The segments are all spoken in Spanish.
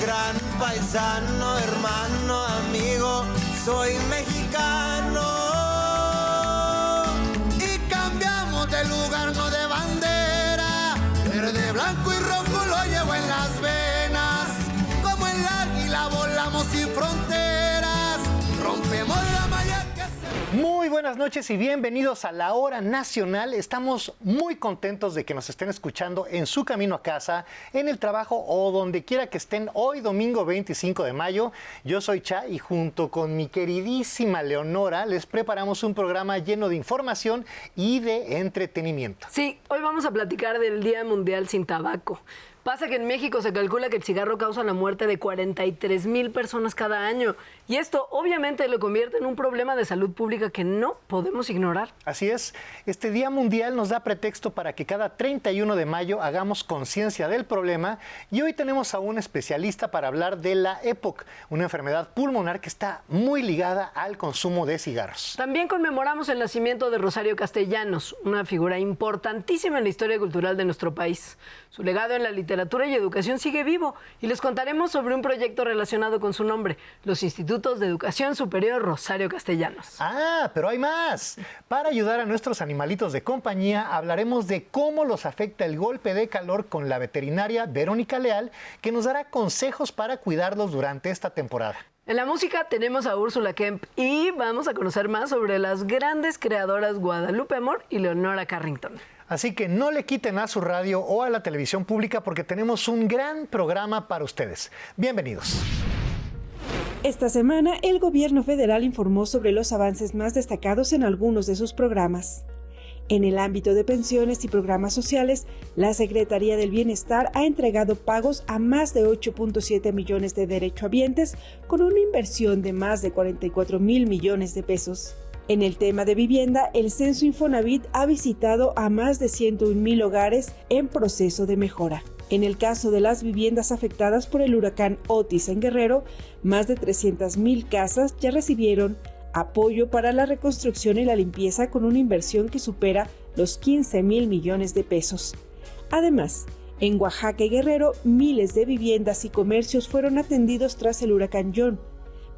gran paisano, hermano, amigo, soy mexicano. Y cambiamos de lugar, no de bandera, verde, blanco y rojo lo llevo en las venas. Como el águila volamos sin fronteras, rompemos la malla que se... Muy buenas noches y bienvenidos a la Hora Nacional. Estamos muy contentos de que nos estén escuchando en su camino a casa, en el trabajo o donde quiera que estén hoy domingo 25 de mayo. Yo soy Cha y junto con mi queridísima Leonora les preparamos un programa lleno de información y de entretenimiento. Sí, hoy vamos a platicar del Día Mundial sin Tabaco. Pasa que en México se calcula que el cigarro causa la muerte de 43,000 personas cada año. Y esto obviamente lo convierte en un problema de salud pública que no podemos ignorar. Así es, este Día Mundial nos da pretexto para que cada 31 de mayo hagamos conciencia del problema y hoy tenemos a un especialista para hablar de la EPOC, una enfermedad pulmonar que está muy ligada al consumo de cigarros. También conmemoramos el nacimiento de Rosario Castellanos, una figura importantísima en la historia cultural de nuestro país. Su legado en la literatura y educación sigue vivo y les contaremos sobre un proyecto relacionado con su nombre, los Institutos de Educación Superior Rosario Castellanos. Ah, pero hay más. Para ayudar a nuestros animalitos de compañía, hablaremos de cómo los afecta el golpe de calor con la veterinaria Verónica Leal, que nos dará consejos para cuidarlos durante esta temporada. En la música tenemos a Úrsula Kemp y vamos a conocer más sobre las grandes creadoras Guadalupe Amor y Leonora Carrington. Así que no le quiten a su radio o a la televisión pública porque tenemos un gran programa para ustedes. Bienvenidos. Esta semana, el gobierno federal informó sobre los avances más destacados en algunos de sus programas. En el ámbito de pensiones y programas sociales, la Secretaría del Bienestar ha entregado pagos a más de 8.7 millones de derechohabientes con una inversión de más de 44,000 millones de pesos. En el tema de vivienda, el Censo Infonavit ha visitado a más de 101,000 hogares en proceso de mejora. En el caso de las viviendas afectadas por el huracán Otis en Guerrero, más de 300,000 casas ya recibieron apoyo para la reconstrucción y la limpieza con una inversión que supera los 15,000 millones de pesos. Además, en Oaxaca y Guerrero, miles de viviendas y comercios fueron atendidos tras el huracán John,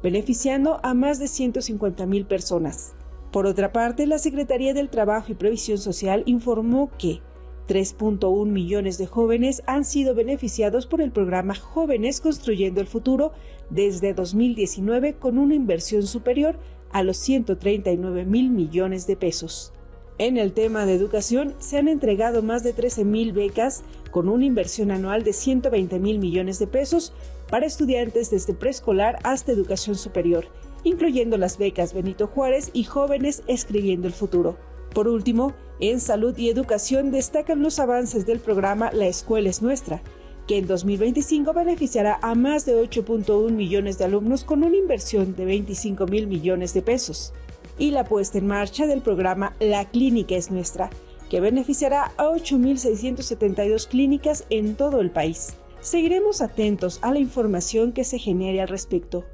beneficiando a más de 150,000 personas. Por otra parte, la Secretaría del Trabajo y Previsión Social informó que 3.1 millones de jóvenes han sido beneficiados por el programa Jóvenes Construyendo el Futuro desde 2019 con una inversión superior a los 139,000 millones de pesos. En el tema de educación, se han entregado más de 13,000 becas con una inversión anual de 120,000 millones de pesos para estudiantes desde preescolar hasta educación superior, incluyendo las becas Benito Juárez y Jóvenes Escribiendo el Futuro. Por último, en salud y educación destacan los avances del programa La Escuela es Nuestra, que en 2025 beneficiará a más de 8.1 millones de alumnos con una inversión de 25,000 millones de pesos. Y la puesta en marcha del programa La Clínica es Nuestra, que beneficiará a 8,672 clínicas en todo el país. Seguiremos atentos a la información que se genere al respecto.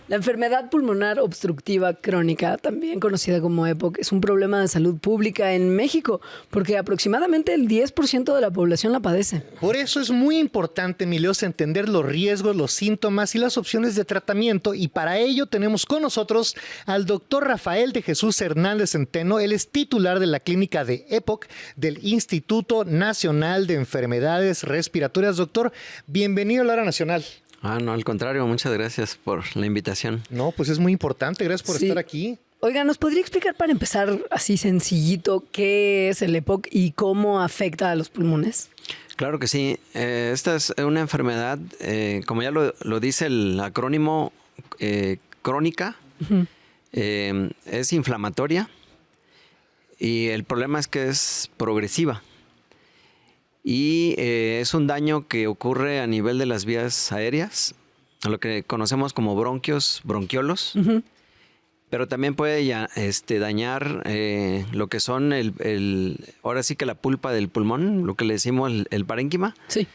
La enfermedad pulmonar obstructiva crónica, también conocida como EPOC, es un problema de salud pública en México, porque aproximadamente el 10% de la población la padece. Por eso es muy importante, Mileos, entender los riesgos, los síntomas y las opciones de tratamiento, y para ello tenemos con nosotros al doctor Rafael de Jesús Hernández Centeno. Él es titular de la clínica de EPOC del Instituto Nacional de Enfermedades Respiratorias. Doctor, bienvenido a la Hora Nacional. No, al contrario, muchas gracias por la invitación. No, pues es muy importante, gracias por estar aquí. Oiga, ¿nos podría explicar para empezar así sencillito qué es el EPOC y cómo afecta a los pulmones? Claro que sí. Esta es una enfermedad, como ya lo dice el acrónimo, crónica, es inflamatoria y el problema es que es progresiva. Y es un daño que ocurre a nivel de las vías aéreas, a lo que conocemos como bronquios, bronquiolos, pero también puede dañar lo que son ahora sí que la pulpa del pulmón, lo que le decimos el parénquima. Sí.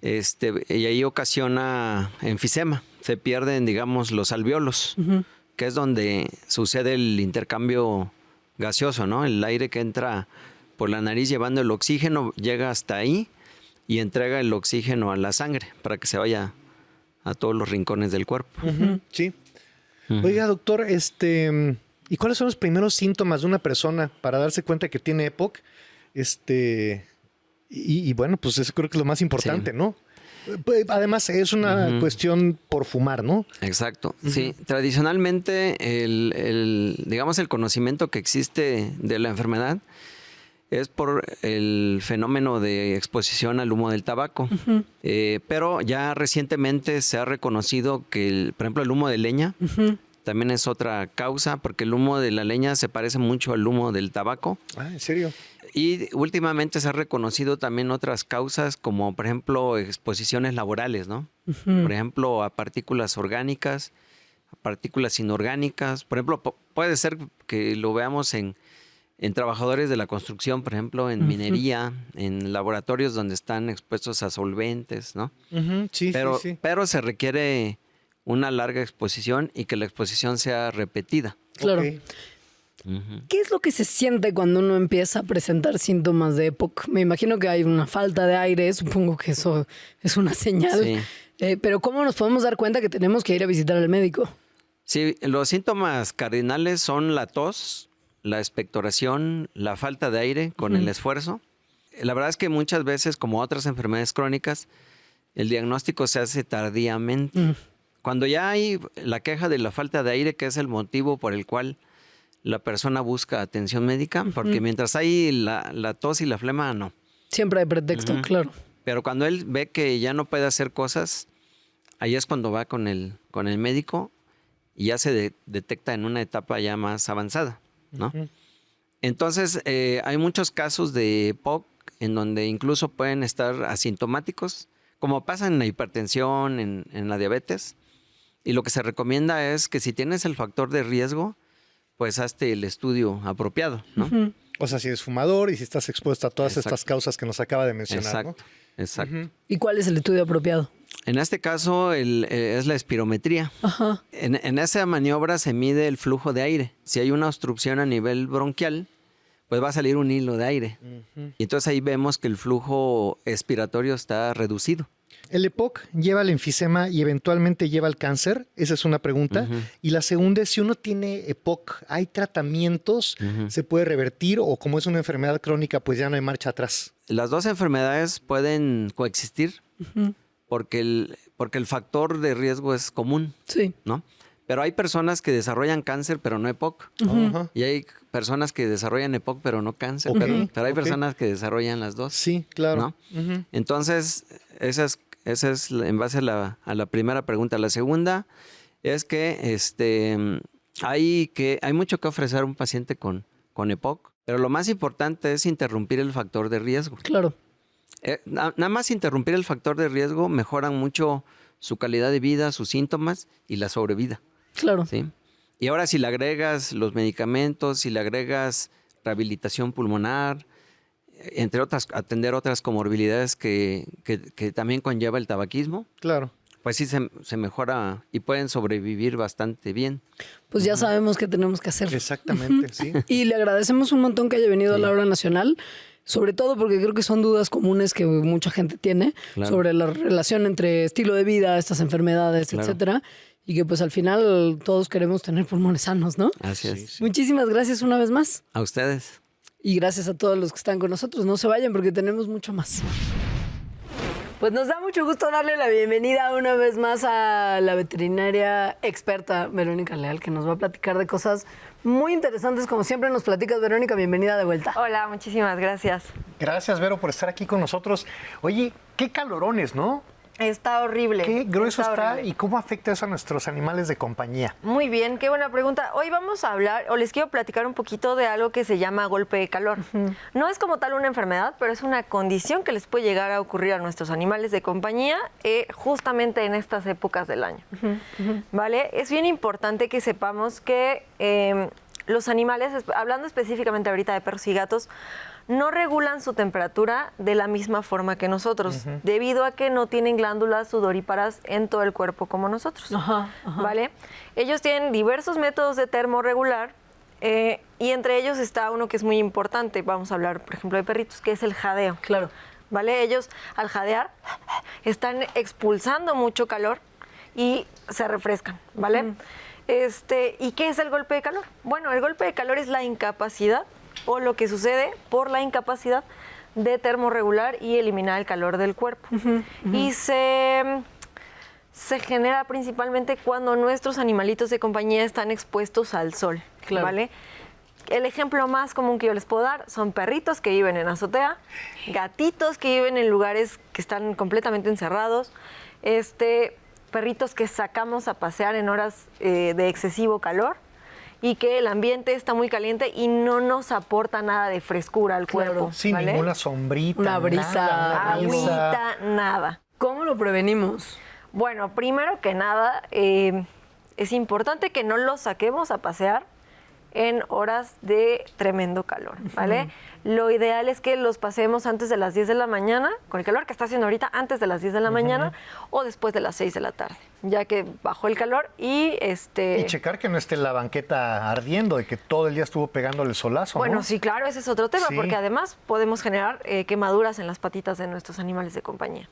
Y ahí ocasiona enfisema, se pierden, digamos, los alvéolos, que es donde sucede el intercambio gaseoso, ¿no? El aire que entra por la nariz llevando el oxígeno llega hasta ahí, y entrega el oxígeno a la sangre para que se vaya a todos los rincones del cuerpo. Sí. Oiga, doctor, ¿y cuáles son los primeros síntomas de una persona para darse cuenta que tiene EPOC? Y bueno, pues eso creo que es lo más importante, ¿no? Además, es una cuestión por fumar, ¿no? Exacto. Sí, tradicionalmente digamos, el conocimiento que existe de la enfermedad es por el fenómeno de exposición al humo del tabaco. Pero ya recientemente se ha reconocido que, por ejemplo, el humo de leña también es otra causa, porque el humo de la leña se parece mucho al humo del tabaco. Ah, ¿en serio? Y últimamente se ha reconocido también otras causas, como por ejemplo exposiciones laborales, ¿no? Por ejemplo, a partículas orgánicas, a partículas inorgánicas. Por ejemplo, puede ser que lo veamos en trabajadores de la construcción, por ejemplo, en minería, en laboratorios donde están expuestos a solventes, ¿no? Sí, sí. Pero se requiere una larga exposición y que la exposición sea repetida. Claro. Okay. ¿Qué es lo que se siente cuando uno empieza a presentar síntomas de EPOC? Me imagino que hay una falta de aire, supongo que eso es una señal. Sí. Pero ¿cómo nos podemos dar cuenta que tenemos que ir a visitar al médico? Sí, los síntomas cardinales son la tos, la expectoración, la falta de aire con el esfuerzo. La verdad es que muchas veces, como otras enfermedades crónicas, el diagnóstico se hace tardíamente. Cuando ya hay la queja de la falta de aire, que es el motivo por el cual la persona busca atención médica, porque mientras hay la tos y la flema, no. Siempre hay pretexto, claro. Pero cuando él ve que ya no puede hacer cosas, ahí es cuando va con el médico y ya se detecta en una etapa ya más avanzada, ¿no? Entonces, hay muchos casos de EPOC en donde incluso pueden estar asintomáticos, como pasa en la hipertensión, en la diabetes. Y lo que se recomienda es que si tienes el factor de riesgo, pues hazte el estudio apropiado, ¿no? O sea, si eres fumador y si estás expuesto a todas estas causas que nos acaba de mencionar, ¿no? Exacto. ¿Y cuál es el estudio apropiado? En este caso es la espirometría. En esa maniobra se mide el flujo de aire. Si hay una obstrucción a nivel bronquial, pues va a salir un hilo de aire. Y entonces ahí vemos que el flujo expiratorio está reducido. ¿El EPOC lleva al enfisema y eventualmente lleva al cáncer? Esa es una pregunta. Y la segunda es, si uno tiene EPOC, ¿hay tratamientos? ¿Se puede revertir? ¿O como es una enfermedad crónica, pues ya no hay marcha atrás? Las dos enfermedades pueden coexistir porque el factor de riesgo es común, ¿no? Pero hay personas que desarrollan cáncer, pero no EPOC. Y hay personas que desarrollan EPOC, pero no cáncer. Pero hay personas que desarrollan las dos. Sí, claro. ¿No? Entonces, esa es en base a la primera pregunta. La segunda es que hay mucho que ofrecer a un paciente con EPOC, pero lo más importante es interrumpir el factor de riesgo. Claro. Nada más interrumpir el factor de riesgo mejoran mucho su calidad de vida, sus síntomas y la sobrevida. Claro. ¿Sí? Y ahora si le agregas los medicamentos, si le agregas rehabilitación pulmonar, entre otras, atender otras comorbilidades que también conlleva el tabaquismo. Claro. Pues sí se mejora y pueden sobrevivir bastante bien. Pues ya sabemos qué tenemos que hacer. Exactamente, sí. Y le agradecemos un montón que haya venido a la Hora Nacional, sobre todo porque creo que son dudas comunes que mucha gente tiene sobre la relación entre estilo de vida, estas enfermedades, etcétera. Y que pues al final todos queremos tener pulmones sanos, ¿no? Así es. Sí. Muchísimas gracias una vez más. A ustedes. Y gracias a todos los que están con nosotros. No se vayan porque tenemos mucho más. Pues nos da mucho gusto darle la bienvenida una vez más a la veterinaria experta Verónica Leal, que nos va a platicar de cosas muy interesantes. Como siempre nos platicas, Verónica, bienvenida de vuelta. Hola, muchísimas gracias. Gracias, Vero, por estar aquí con nosotros. Oye, qué calorones, ¿no? Está horrible. Qué grueso está horrible. y cómo afecta eso a nuestros animales de compañía. Muy bien, qué buena pregunta. Hoy vamos a hablar, o les quiero platicar un poquito de algo que se llama golpe de calor. No es como tal una enfermedad, pero es una condición que les puede llegar a ocurrir a nuestros animales de compañía justamente en estas épocas del año. ¿Vale? Es bien importante que sepamos que los animales, hablando específicamente ahorita de perros y gatos, no regulan su temperatura de la misma forma que nosotros, debido a que no tienen glándulas sudoríparas en todo el cuerpo como nosotros, ¿vale? Ellos tienen diversos métodos de termorregular y entre ellos está uno que es muy importante. Vamos a hablar, por ejemplo, de perritos, que es el jadeo. Claro. ¿vale? Ellos al jadear están expulsando mucho calor y se refrescan, ¿vale? ¿Y qué es el golpe de calor? Bueno, el golpe de calor es la incapacidad o lo que sucede por la incapacidad de termorregular y eliminar el calor del cuerpo. Y se genera principalmente cuando nuestros animalitos de compañía están expuestos al sol, ¿vale? El ejemplo más común que yo les puedo dar son perritos que viven en azotea, gatitos que viven en lugares que están completamente encerrados, perritos que sacamos a pasear en horas de excesivo calor y que el ambiente está muy caliente y no nos aporta nada de frescura al cuerpo. Sin ¿vale? ninguna sombrita, Una brisa, agüita, nada. ¿Cómo lo prevenimos? Bueno, primero que nada, es importante que no los saquemos a pasear en horas de tremendo calor, ¿vale? Lo ideal es que los pasemos antes de las 10 de la mañana, con el calor que está haciendo ahorita, antes de las 10 de la mañana o después de las 6 de la tarde, ya que bajó el calor y Y checar que no esté la banqueta ardiendo, de que todo el día estuvo pegándole el solazo, Bueno, ¿no? sí, claro, ese es otro tema, Sí. porque además podemos generar quemaduras en las patitas de nuestros animales de compañía.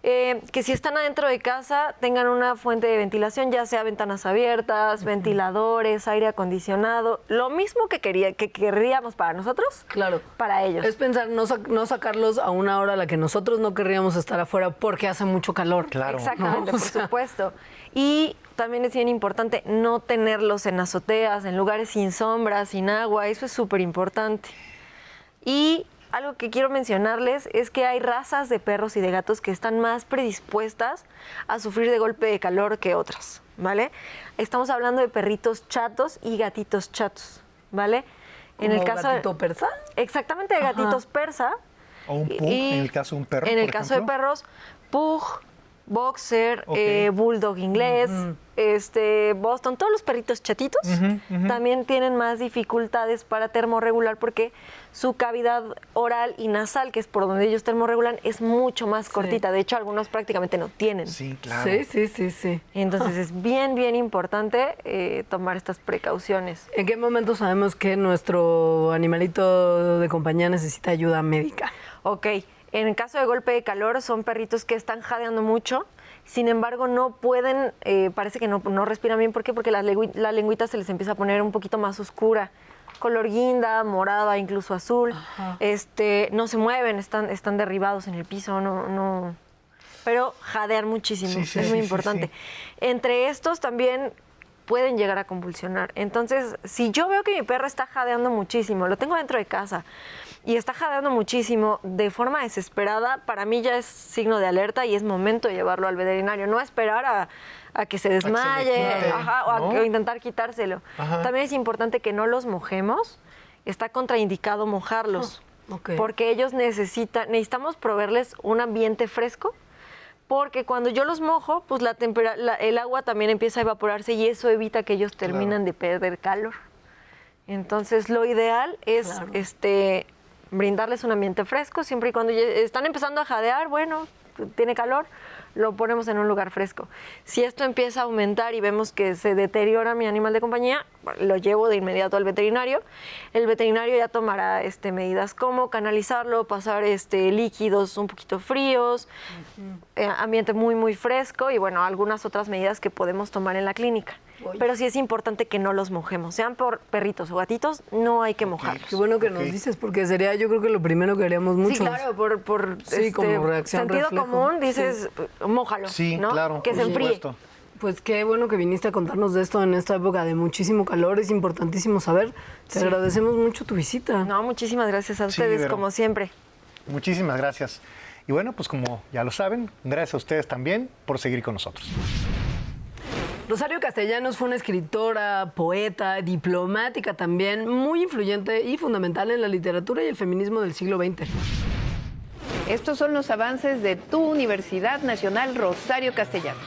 Que si están adentro de casa, tengan una fuente de ventilación, ya sea ventanas abiertas, ventiladores, aire acondicionado, lo mismo que querríamos para nosotros, Claro. para ellos. Es pensar no sacarlos a una hora a la que nosotros no querríamos estar afuera porque hace mucho calor. Claro. Exactamente, ¿no? O por sea, supuesto. Y también es bien importante no tenerlos en azoteas, en lugares sin sombra, sin agua, eso es súper importante. Y algo que quiero mencionarles es que hay razas de perros y de gatos que están más predispuestas a sufrir de golpe de calor que otras, ¿vale? Estamos hablando de perritos chatos y gatitos chatos, ¿vale? ¿Como gatito persa? Exactamente, de gatitos persa. O un pug, en el caso de un perro, En el por caso de ejemplo. perros, pug, boxer, Ok. bulldog inglés, Boston, todos los perritos chatitos también tienen más dificultades para termorregular porque su cavidad oral y nasal, que es por donde ellos termorregulan, es mucho más cortita. De hecho, algunos prácticamente no tienen. Sí, claro. Sí. Entonces es bien importante tomar estas precauciones. ¿En qué momento sabemos que nuestro animalito de compañía necesita ayuda médica? Ok, en el caso de golpe de calor son perritos que están jadeando mucho, sin embargo no pueden, parece que no respiran bien. ¿Por qué? Porque la lengüita se les empieza a poner un poquito más oscura, color guinda, morada, incluso azul. No se mueven, están derribados en el piso, no. Pero jadear muchísimo, Sí, es muy sí, importante. sí. Entre estos también pueden llegar a convulsionar. Entonces, si yo veo que mi perro está jadeando muchísimo, lo tengo dentro de casa, y está jadeando muchísimo de forma desesperada, para mí ya es signo de alerta y es momento de llevarlo al veterinario. No esperar a que se desmaye, quite, o ¿no? a intentar quitárselo. Ajá. También es importante que no los mojemos. Está contraindicado mojarlos. Ok. Porque ellos necesitamos proveerles un ambiente fresco. Porque cuando yo los mojo, pues el agua también empieza a evaporarse y eso evita que ellos terminen de perder calor. Entonces, lo ideal es brindarles un ambiente fresco, siempre y cuando ya están empezando a jadear, bueno, tiene calor, lo ponemos en un lugar fresco. Si esto empieza a aumentar y vemos que se deteriora mi animal de compañía, lo llevo de inmediato al veterinario. El veterinario ya tomará medidas como canalizarlo, pasar líquidos un poquito fríos, ambiente muy fresco y bueno, algunas otras medidas que podemos tomar en la clínica. Oye. Pero sí es importante que no los mojemos, sean por perritos o gatitos, no hay que mojarlos. Qué bueno que nos dices, porque sería yo creo que lo primero que haríamos muchos. Sí, claro, por Sí, como reacción, sentido reflejo. común dices, mójalo, Sí, ¿no? claro. Que por se enfríe. supuesto. Pues qué bueno que viniste a contarnos de esto en esta época de muchísimo calor, es importantísimo saber. Te agradecemos mucho tu visita. No, muchísimas gracias a Sí, ustedes, Vero. como siempre. Muchísimas gracias. Y bueno, pues como ya lo saben, gracias a ustedes también por seguir con nosotros. Rosario Castellanos fue una escritora, poeta, diplomática también, muy influyente y fundamental en la literatura y el feminismo del siglo XX. Estos son los avances de tu Universidad Nacional Rosario Castellanos.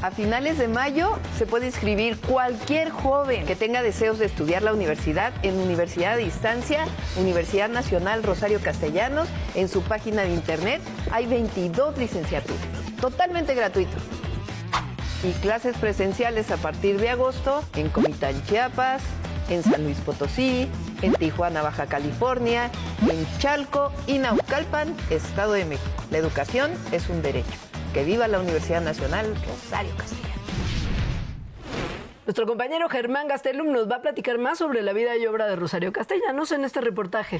A finales de mayo se puede inscribir cualquier joven que tenga deseos de estudiar la universidad en Universidad a Distancia, Universidad Nacional Rosario Castellanos. En su página de internet hay 22 licenciaturas, totalmente gratuito. Y clases presenciales a partir de agosto en Comitán, Chiapas, en San Luis Potosí, en Tijuana, Baja California, en Chalco y Naucalpan, Estado de México. La educación es un derecho. Que viva la Universidad Nacional Rosario Castellanos. Nuestro compañero Germán Gastelum nos va a platicar más sobre la vida y obra de Rosario Castellanos en este reportaje.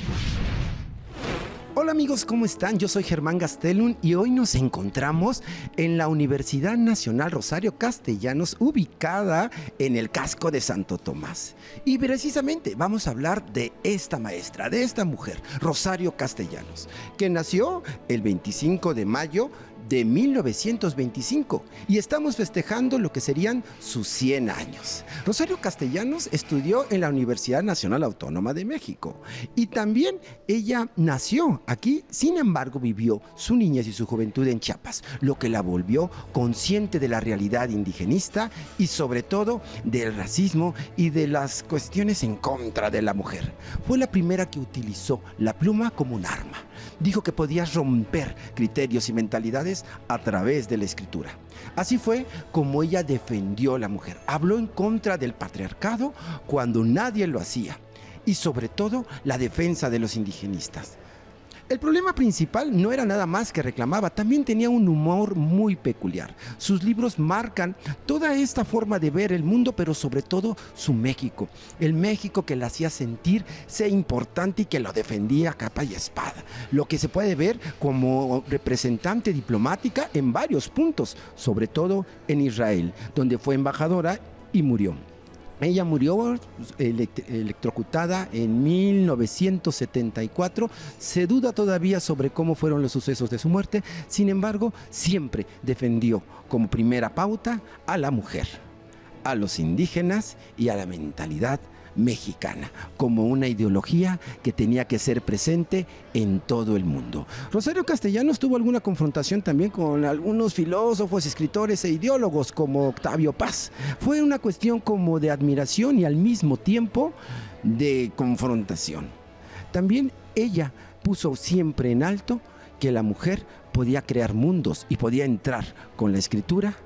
Hola amigos, ¿cómo están? Yo soy Germán Gastelum y hoy nos encontramos en la Universidad Nacional Rosario Castellanos, ubicada en el casco de Santo Tomás. Y precisamente vamos a hablar de esta maestra, de esta mujer, Rosario Castellanos, que nació el 25 de mayo de 1925 y estamos festejando lo que serían sus 100 años. Rosario Castellanos estudió en la Universidad Nacional Autónoma de México y también ella nació aquí, sin embargo vivió su niñez y su juventud en Chiapas, lo que la volvió consciente de la realidad indigenista y sobre todo del racismo y de las cuestiones en contra de la mujer. Fue la primera que utilizó la pluma como un arma. Dijo que podía romper criterios y mentalidades a través de la escritura. Así fue como ella defendió a la mujer. Habló en contra del patriarcado cuando nadie lo hacía. Y sobre todo la defensa de los indigenistas. El problema principal no era nada más que reclamaba, también tenía un humor muy peculiar. Sus libros marcan toda esta forma de ver el mundo, pero sobre todo su México. El México que la hacía sentir ser importante y que lo defendía a capa y espada. Lo que se puede ver como representante diplomática en varios puntos, sobre todo en Israel, donde fue embajadora y murió. Ella murió electrocutada en 1974. Se duda todavía sobre cómo fueron los sucesos de su muerte. Sin embargo, siempre defendió como primera pauta a la mujer, a los indígenas y a la mentalidad mexicana, como una ideología que tenía que ser presente en todo el mundo. Rosario Castellanos tuvo alguna confrontación también con algunos filósofos, escritores e ideólogos como Octavio Paz. Fue una cuestión como de admiración y al mismo tiempo de confrontación. También ella puso siempre en alto que la mujer podía crear mundos y podía entrar con la escritura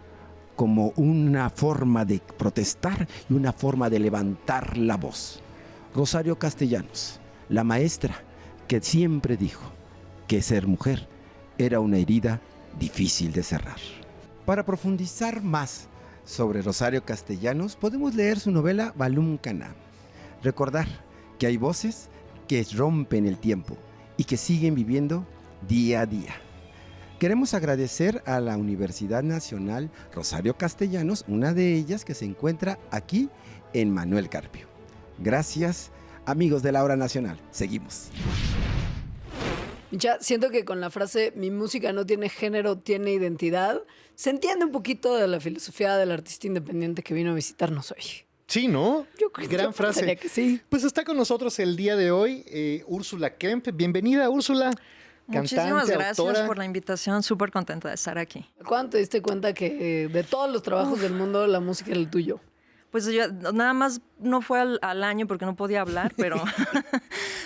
como una forma de protestar y una forma de levantar la voz. Rosario Castellanos, la maestra que siempre dijo que ser mujer era una herida difícil de cerrar. Para profundizar más sobre Rosario Castellanos, podemos leer su novela Balum Caná. Recordar que hay voces que rompen el tiempo y que siguen viviendo día a día. Queremos agradecer a la Universidad Nacional Rosario Castellanos, una de ellas que se encuentra aquí en Manuel Carpio. Gracias, amigos de la Hora Nacional. Seguimos. Ya siento que con la frase "mi música no tiene género, tiene identidad", se entiende un poquito de la filosofía del artista independiente que vino a visitarnos hoy. Sí, ¿no? Yo creo Gran frase. Que sí. Pues está con nosotros el día de hoy Úrsula Kemp. Bienvenida, Úrsula. Muchísimas gracias autora. por la invitación, súper contenta de estar aquí. ¿Cuándo te diste cuenta que de todos los trabajos del mundo la música era el tuyo? Pues yo nada más no fue al año porque no podía hablar, pero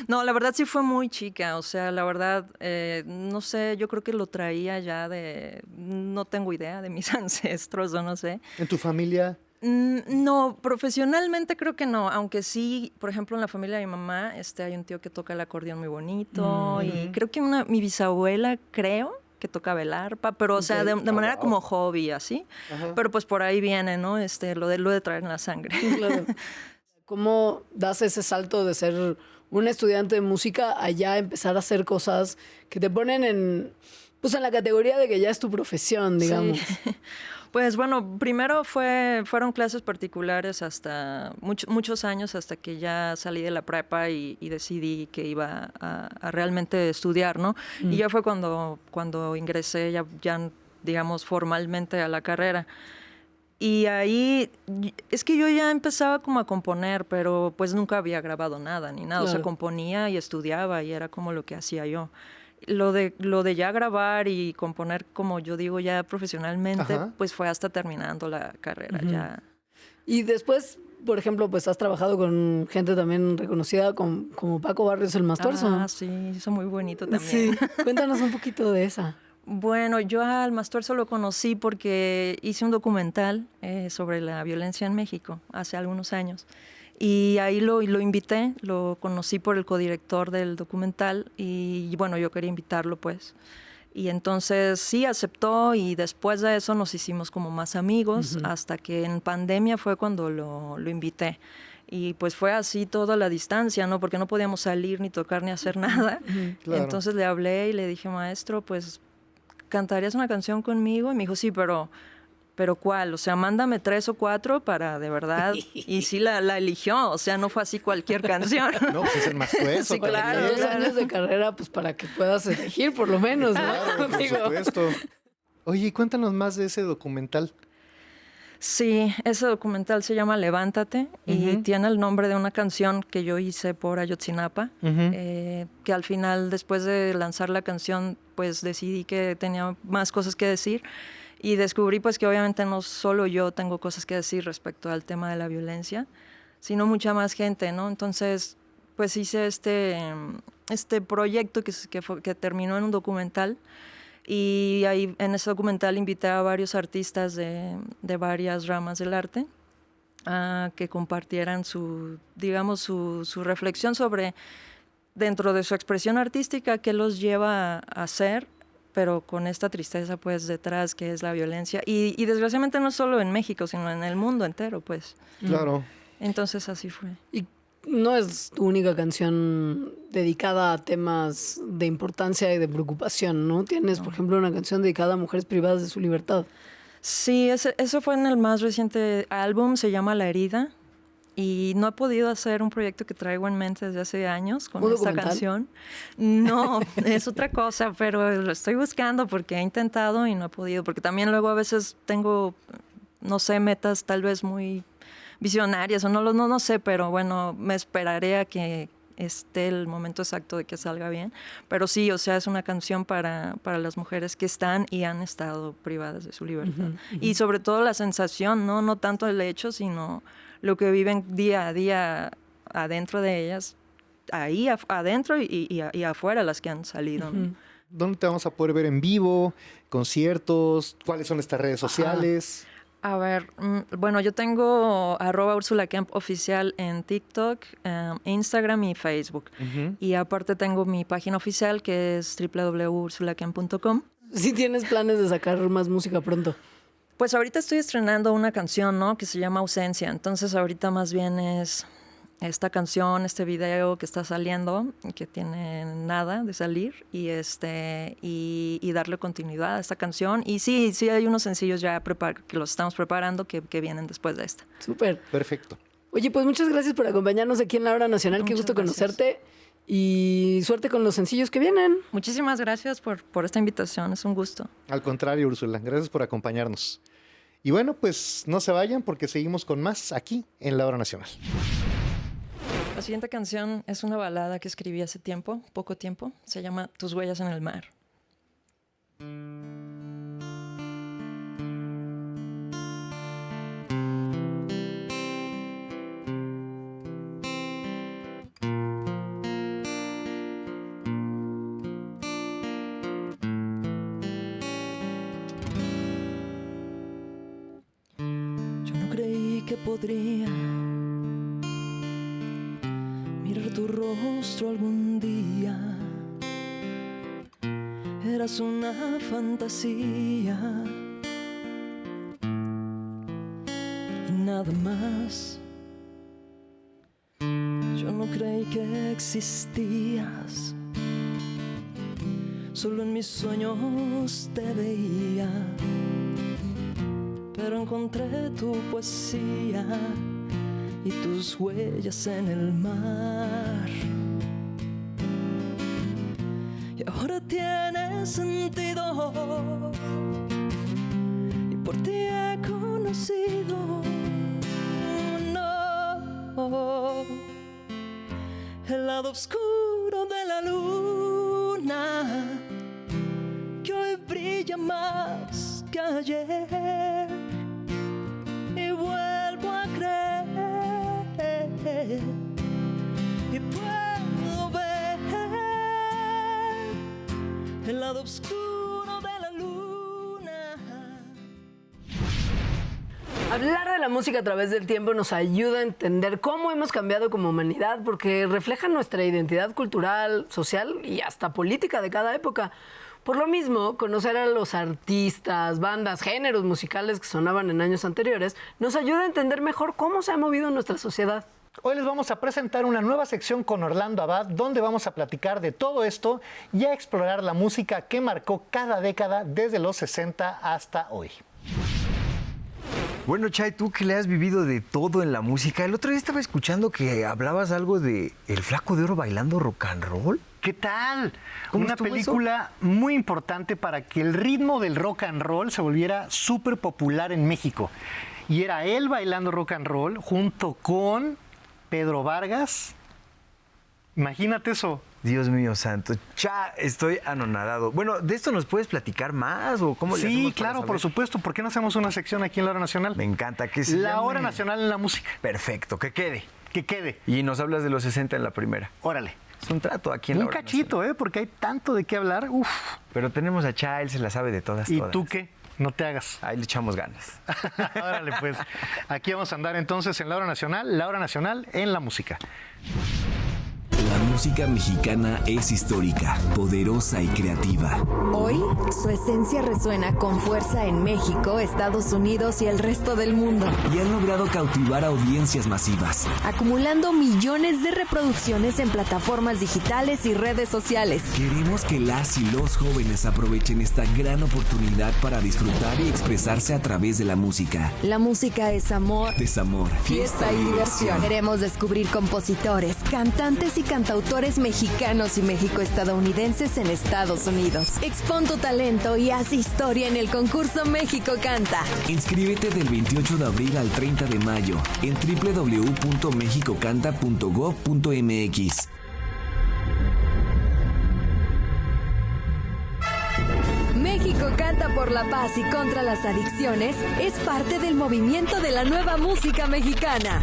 no, la verdad sí fue muy chica, o sea, la verdad, no sé, yo creo que lo traía ya no tengo idea de mis ancestros o no sé. ¿En tu familia? No, profesionalmente creo que no, aunque sí, por ejemplo, en la familia de mi mamá hay un tío que toca el acordeón muy bonito y creo que mi bisabuela, creo, que tocaba el arpa, pero o sea, de manera como hobby, así. Ajá. Pero pues por ahí viene, ¿no? Lo de traer en la sangre. Claro. ¿Cómo das ese salto de ser un estudiante de música a ya empezar a hacer cosas que te ponen en la categoría de que ya es tu profesión, digamos? Sí. Pues bueno, primero fueron clases particulares hasta muchos años, hasta que ya salí de la prepa y decidí que iba a realmente estudiar, ¿no? Y ya fue cuando ingresé ya, digamos, formalmente a la carrera. Y ahí, es que yo ya empezaba como a componer, pero pues nunca había grabado nada ni nada. Claro. O sea, componía y estudiaba y era como lo que hacía yo. Lo de ya grabar y componer, como yo digo, ya profesionalmente, ajá, pues fue hasta terminando la carrera. Uh-huh. Ya. Y después, por ejemplo, pues has trabajado con gente también reconocida como Paco Barrios, el Mastuerzo. Ah, sí, eso muy bonito también. Sí, cuéntanos un poquito de esa. Bueno, yo al Mastuerzo lo conocí porque hice un documental sobre la violencia en México hace algunos años. Y ahí lo invité, lo conocí por el codirector del documental y bueno, yo quería invitarlo pues. Y entonces sí aceptó y después de eso nos hicimos como más amigos hasta que en pandemia fue cuando lo invité. Y pues fue así toda la distancia, ¿no? Porque no podíamos salir, ni tocar, ni hacer nada. Claro. Entonces le hablé y le dije, maestro, pues, ¿cantarías una canción conmigo? Y me dijo, sí, pero ¿cuál? O sea, mándame 3 o 4 para de verdad. Y sí la eligió, o sea, no fue así cualquier canción. No, pues es el más grueso. Sí, claro, 2 años de carrera, pues para que puedas elegir por lo menos, ¿no? Claro, por supuesto. Oye, cuéntanos más de ese documental. Sí, ese documental se llama Levántate y tiene el nombre de una canción que yo hice por Ayotzinapa, que al final, después de lanzar la canción, pues decidí que tenía más cosas que decir y descubrí pues que obviamente no solo yo tengo cosas que decir respecto al tema de la violencia, sino mucha más gente, ¿no? Entonces, pues hice este proyecto que terminó en un documental. Y ahí en ese documental invité a varios artistas de varias ramas del arte a que compartieran su reflexión sobre, dentro de su expresión artística, qué los lleva a hacer, pero con esta tristeza pues detrás, que es la violencia. Y desgraciadamente no solo en México, sino en el mundo entero, pues. Claro. Entonces así fue. Y no es tu única canción dedicada a temas de importancia y de preocupación, ¿no? Tienes, por ejemplo, una canción dedicada a mujeres privadas de su libertad. Sí, eso fue en el más reciente álbum, se llama La Herida, y no he podido hacer un proyecto que traigo en mente desde hace años con esta canción. No, es otra cosa, pero lo estoy buscando porque he intentado y no he podido, porque también luego a veces tengo, no sé, metas tal vez muy visionarias o no sé, pero bueno, me esperaré a que esté el momento exacto de que salga bien. Pero sí, o sea, es una canción para las mujeres que están y han estado privadas de su libertad. Y sobre todo la sensación, no tanto el hecho, sino lo que viven día a día adentro de ellas, ahí adentro y afuera las que han salido, ¿no? ¿Dónde te vamos a poder ver en vivo? ¿Conciertos? ¿Cuáles son estas redes sociales? A ver, bueno, yo tengo @UrsulaKemp oficial en TikTok, Instagram y Facebook. Y aparte tengo mi página oficial que es www.ursulakemp.com. ¿Sí tienes planes de sacar más música pronto? Pues ahorita estoy estrenando una canción, ¿no? Que se llama Ausencia. Entonces ahorita más bien es esta canción, este video que está saliendo, que tiene nada de salir, y darle continuidad a esta canción. Y sí hay unos sencillos ya que los estamos preparando que vienen después de esta. Súper. Perfecto. Oye, pues muchas gracias por acompañarnos aquí en La Hora Nacional. Qué gusto conocerte y suerte con los sencillos que vienen. Muchísimas gracias por esta invitación, es un gusto. Al contrario, Úrsula, gracias por acompañarnos. Y bueno, pues no se vayan porque seguimos con más aquí en La Hora Nacional. La siguiente canción es una balada que escribí hace poco tiempo. Se llama Tus huellas en el mar. Yo no creí que podría mirar tu rostro algún día. Eras una fantasía y nada más. Yo no creí que existías, solo en mis sueños te veía. Pero encontré tu poesía y tus huellas en el mar. Y ahora tiene sentido, y por ti he conocido, no, el lado oscuro de la luna, que hoy brilla más que ayer. Y vuelvo a creer y puedo ver el lado oscuro de la luna. Hablar de la música a través del tiempo nos ayuda a entender cómo hemos cambiado como humanidad, porque refleja nuestra identidad cultural, social y hasta política de cada época. Por lo mismo, conocer a los artistas, bandas, géneros musicales que sonaban en años anteriores nos ayuda a entender mejor cómo se ha movido nuestra sociedad. Hoy les vamos a presentar una nueva sección con Orlando Abad, donde vamos a platicar de todo esto y a explorar la música que marcó cada década desde los 60 hasta hoy. Bueno, Chay, tú que le has vivido de todo en la música, el otro día estaba escuchando que hablabas algo de El Flaco de Oro bailando rock and roll. ¿Qué tal? ¿Cómo Una estuvo película muy importante para que el ritmo del rock and roll se volviera súper popular en México. Y era él bailando rock and roll junto con Pedro Vargas. Imagínate eso. Dios mío santo, estoy anonadado. Bueno, ¿de esto nos puedes platicar más o cómo le hacemos Sí, para claro, saber? por supuesto. ¿Por qué no hacemos una sección aquí en La Hora Nacional? Me encanta que se La llame Hora Nacional en la música. Perfecto, que quede. Que quede. Y nos hablas de los 60 en la primera. Órale. Es un trato aquí en La Un Hora cachito, porque hay tanto de qué hablar. Uf. Nacional. Pero tenemos a Chay, él se la sabe de todas. ¿Y tú qué? No te hagas. Ahí le echamos ganas. Órale, pues. Aquí vamos a andar entonces en La Hora Nacional en la música. La música mexicana es histórica, poderosa y creativa. Hoy, su esencia resuena con fuerza en México, Estados Unidos y el resto del mundo, Y han logrado cautivar a audiencias masivas. acumulando millones de reproducciones en plataformas digitales y redes sociales. Queremos que las y los jóvenes aprovechen esta gran oportunidad para disfrutar y expresarse a través de la música. La música es amor, Desamor, fiesta y diversión. Queremos descubrir compositores, cantantes y cantautores mexicanos y mexicoestadounidenses en Estados Unidos. Expon tu talento y haz historia en el concurso México Canta. Inscríbete del 28 de abril al 30 de mayo en www.mexicocanta.gov.mx. México Canta por la paz y contra las adicciones es parte del movimiento de la nueva música mexicana.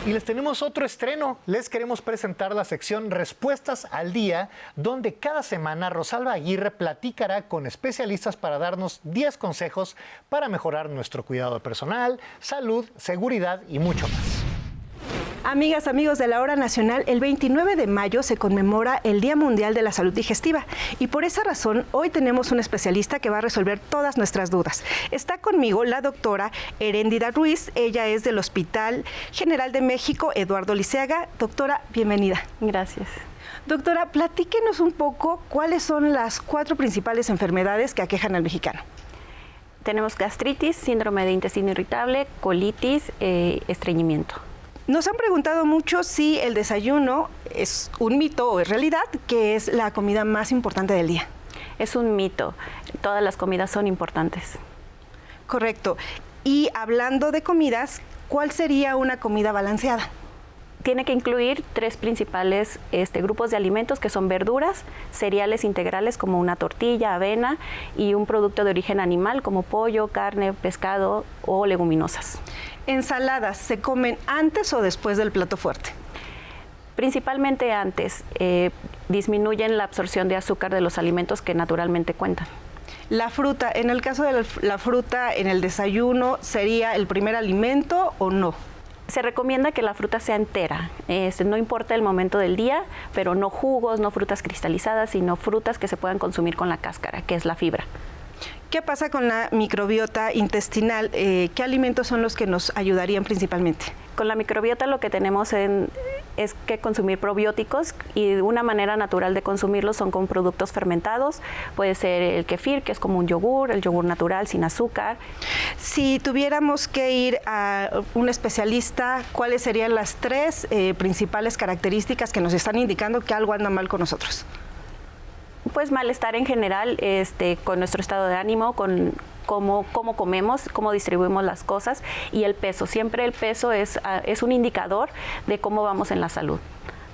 Y les tenemos otro estreno. Les queremos presentar la sección Respuestas al Día, donde cada semana Rosalba Aguirre platicará con especialistas para darnos 10 consejos para mejorar nuestro cuidado personal, salud, seguridad y mucho más. Amigas, amigos de La Hora Nacional, el 29 de mayo se conmemora el Día Mundial de la Salud Digestiva y por esa razón hoy tenemos un especialista que va a resolver todas nuestras dudas. Está conmigo la doctora Heréndira Ruiz, ella es del Hospital General de México, Eduardo Liceaga. Doctora, bienvenida. Gracias. Doctora, platíquenos un poco cuáles son las 4 principales enfermedades que aquejan al mexicano. Tenemos gastritis, síndrome de intestino irritable, colitis, estreñimiento. Nos han preguntado mucho si el desayuno es un mito o es realidad, que es la comida más importante del día. Es un mito. Todas las comidas son importantes. Correcto. Y hablando de comidas, ¿cuál sería una comida balanceada? Tiene que incluir 3 principales grupos de alimentos que son verduras, cereales integrales como una tortilla, avena y un producto de origen animal como pollo, carne, pescado o leguminosas. ¿Ensaladas se comen antes o después del plato fuerte? Principalmente antes. Disminuyen la absorción de azúcar de los alimentos que naturalmente cuentan. La fruta, en el caso de la fruta en el desayuno, ¿sería el primer alimento o no? Se recomienda que la fruta sea entera, no importa el momento del día, pero no jugos, no frutas cristalizadas, sino frutas que se puedan consumir con la cáscara, que es la fibra. ¿Qué pasa con la microbiota intestinal? ¿Qué alimentos son los que nos ayudarían principalmente? Con la microbiota lo que tenemos es que consumir probióticos y una manera natural de consumirlos son con productos fermentados. Puede ser el kefir, que es como un yogur, el yogur natural sin azúcar. Si tuviéramos que ir a un especialista, ¿cuáles serían las 3 principales características que nos están indicando que algo anda mal con nosotros? Pues malestar en general, con nuestro estado de ánimo, con cómo comemos, cómo distribuimos las cosas y el peso. Siempre el peso es un indicador de cómo vamos en la salud,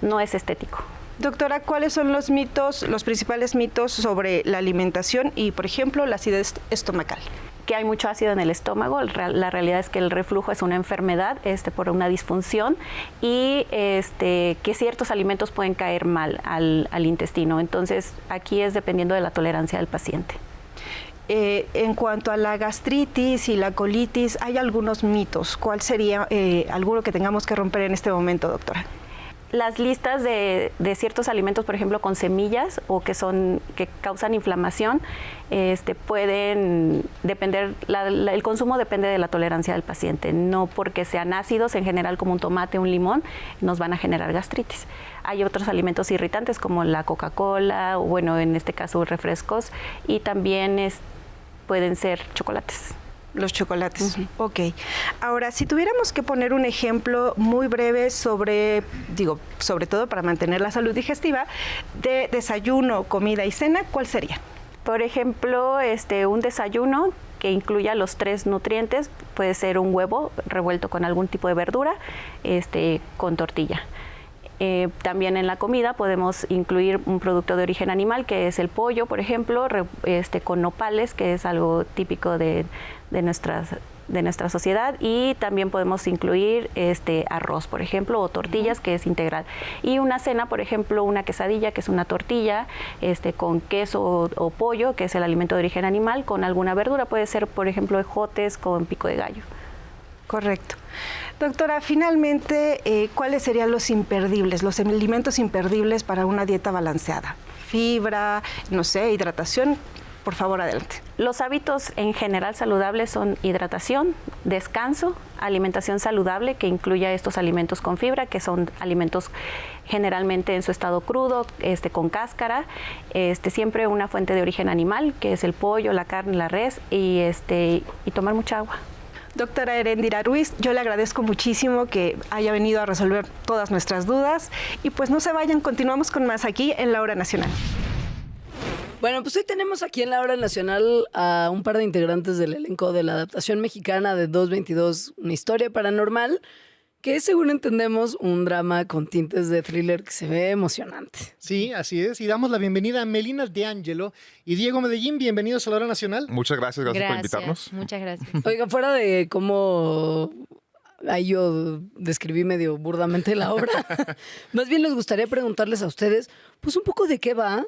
no es estético. Doctora, ¿cuáles son los mitos, los principales mitos sobre la alimentación y, por ejemplo, la acidez estomacal? que hay mucho ácido en el estómago. La realidad es que el reflujo es una enfermedad por una disfunción y que ciertos alimentos pueden caer mal al intestino. Entonces, aquí es dependiendo de la tolerancia del paciente. En cuanto a la gastritis y la colitis, hay algunos mitos. ¿Cuál sería alguno que tengamos que romper en este momento, doctora? Las listas de ciertos alimentos, por ejemplo, con semillas o que causan inflamación, pueden depender, el consumo depende de la tolerancia del paciente, no porque sean ácidos en general como un tomate o un limón nos van a generar gastritis. Hay otros alimentos irritantes como la Coca-Cola o bueno, en este caso refrescos y también pueden ser chocolates. Los chocolates. Ok. Ahora, si tuviéramos que poner un ejemplo muy breve sobre todo para mantener la salud digestiva, de desayuno, comida y cena, ¿cuál sería? Por ejemplo, un desayuno que incluya los 3 nutrientes, puede ser un huevo revuelto con algún tipo de verdura, con tortilla. También en la comida podemos incluir un producto de origen animal, que es el pollo, por ejemplo, con nopales, que es algo típico de nuestra sociedad, y también podemos incluir arroz, por ejemplo, o tortillas, que es integral. Y una cena, por ejemplo, una quesadilla, que es una tortilla con queso o pollo, que es el alimento de origen animal, con alguna verdura, puede ser, por ejemplo, ejotes con pico de gallo. Correcto. Doctora, finalmente, ¿cuáles serían los imperdibles, los alimentos imperdibles para una dieta balanceada? Fibra, no sé, hidratación. Por favor, adelante. Los hábitos en general saludables son hidratación, descanso, alimentación saludable que incluya estos alimentos con fibra, que son alimentos generalmente en su estado crudo, con cáscara, siempre una fuente de origen animal, que es el pollo, la carne, la res, y tomar mucha agua. Doctora Erendira Ruiz, yo le agradezco muchísimo que haya venido a resolver todas nuestras dudas y pues no se vayan, continuamos con más aquí en La Hora Nacional. Bueno, pues hoy tenemos aquí en La Hora Nacional a un par de integrantes del elenco de la adaptación mexicana de 222, una historia paranormal, que es, según entendemos, un drama con tintes de thriller que se ve emocionante. Sí, así es. Y damos la bienvenida a Melina D'Angelo y Diego Medellín. Bienvenidos a La Hora Nacional. Muchas gracias por invitarnos. Muchas gracias. Oiga, fuera de cómo ahí yo describí medio burdamente la obra, más bien les gustaría preguntarles a ustedes, pues un poco de qué va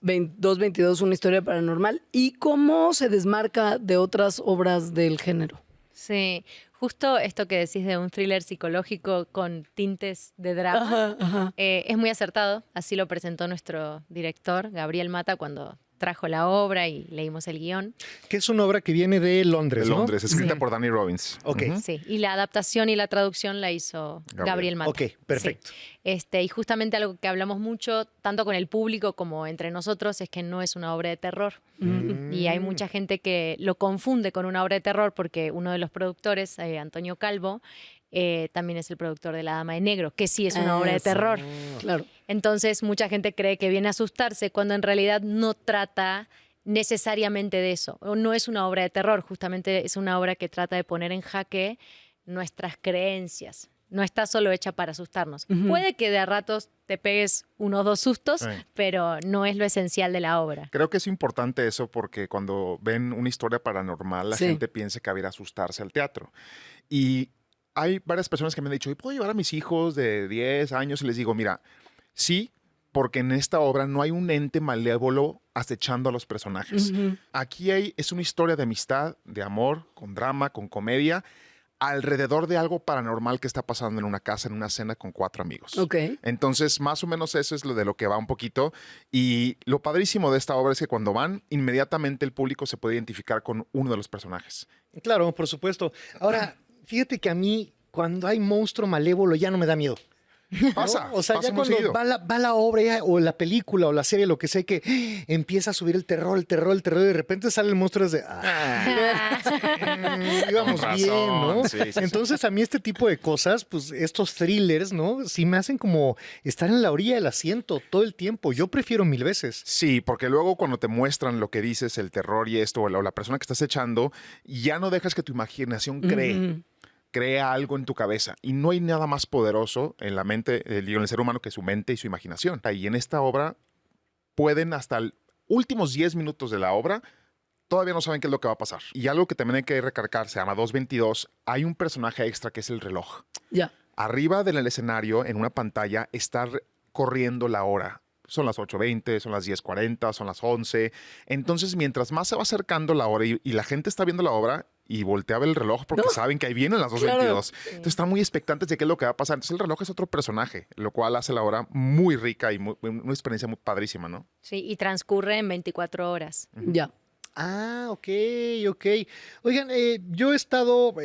222, una historia paranormal, y cómo se desmarca de otras obras del género. Sí, justo esto que decís de un thriller psicológico con tintes de drama, es muy acertado. Así lo presentó nuestro director, Gabriel Mata, cuando trajo la obra y leímos el guión. Que es una obra que viene de Londres, De Londres, ¿no? escrita por Danny Robbins. Ok. Sí, y la adaptación y la traducción la hizo Gabriel Mata. Ok, perfecto. Sí. Y justamente algo que hablamos mucho, tanto con el público como entre nosotros, es que no es una obra de terror. Y hay mucha gente que lo confunde con una obra de terror porque uno de los productores, Antonio Calvo, también es el productor de La Dama de Negro, que sí es una obra de terror. Claro. Entonces mucha gente cree que viene a asustarse cuando en realidad no trata necesariamente de eso. O no es una obra de terror, justamente es una obra que trata de poner en jaque nuestras creencias. No está solo hecha para asustarnos. Puede que de a ratos te pegues 1 o 2 sustos, pero no es lo esencial de la obra. Creo que es importante eso porque cuando ven una historia paranormal, la gente piensa que va a ir a asustarse al teatro. Y hay varias personas que me han dicho, ¿puedo llevar a mis hijos de 10 años? Y les digo, mira, sí, porque en esta obra no hay un ente malévolo acechando a los personajes. Aquí es una historia de amistad, de amor, con drama, con comedia, alrededor de algo paranormal que está pasando en una casa, en una cena con 4 amigos. Entonces, más o menos eso es lo de lo que va un poquito. Y lo padrísimo de esta obra es que cuando van, inmediatamente el público se puede identificar con uno de los personajes. Claro, por supuesto. Ahora, fíjate que a mí, cuando hay monstruo malévolo, ya no me da miedo. Pasa, ¿no? O sea, pasa ya muy cuando va la obra ya, o la película o la serie, lo que sea, que empieza a subir el terror, y de repente sale el monstruo desde... íbamos bien, ¿no? Sí, sí, Entonces, a mí este tipo de cosas, pues estos thrillers, ¿no? Sí me hacen como estar en la orilla del asiento todo el tiempo. Yo prefiero 1000 veces. Sí, porque luego cuando te muestran lo que dices, el terror y esto, o la persona que estás echando, ya no dejas que tu imaginación cree. Crea algo en tu cabeza y no hay nada más poderoso en la mente, en el ser humano, que su mente y su imaginación. Y en esta obra pueden hasta los últimos 10 minutos de la obra todavía no saben qué es lo que va a pasar. Y algo que también hay que recargar, se llama 222, hay un personaje extra que es el reloj. Ya. Arriba del escenario, en una pantalla, está corriendo la hora. Son las 8:20, son las 10:40, son las 11. Entonces, mientras más se va acercando la hora y la gente está viendo la obra y voltea a ver el reloj porque saben que ahí vienen las 2:22. Claro. Entonces, están muy expectantes de qué es lo que va a pasar. Entonces, el reloj es otro personaje, lo cual hace la obra muy rica y una experiencia muy padrísima, ¿no? Sí, y transcurre en 24 horas. Ya. Ah, ok. Oigan, yo he estado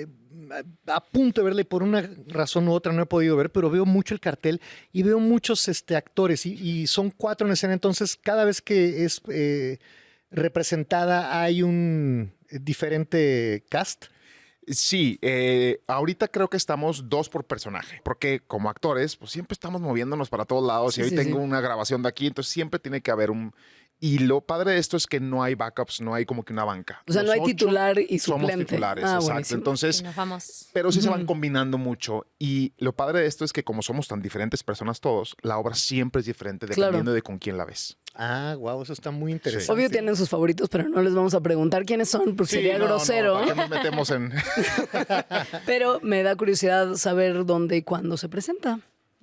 a punto de verla y por una razón u otra no he podido ver, pero veo mucho el cartel y veo muchos actores y son 4 en escena, entonces cada vez que es representada hay un diferente cast. Sí, ahorita creo que estamos 2 por personaje, porque como actores, pues siempre estamos moviéndonos para todos lados y hoy tengo una grabación de aquí, entonces siempre tiene que haber un... Y lo padre de esto es que no hay backups, no hay como que una banca. O sea, no hay titular y somos suplente. titulares, Ah, exacto. buenísimo. Entonces, Y nos vamos. pero sí se van combinando mucho. Y lo padre de esto es que como somos tan diferentes personas todos, la obra siempre es diferente dependiendo de con quién la ves. Ah, wow, eso está muy interesante. Obvio tienen sus favoritos, pero no les vamos a preguntar quiénes son porque sería grosero. ¿Para qué nos metemos en...? Pero me da curiosidad saber dónde y cuándo se presenta.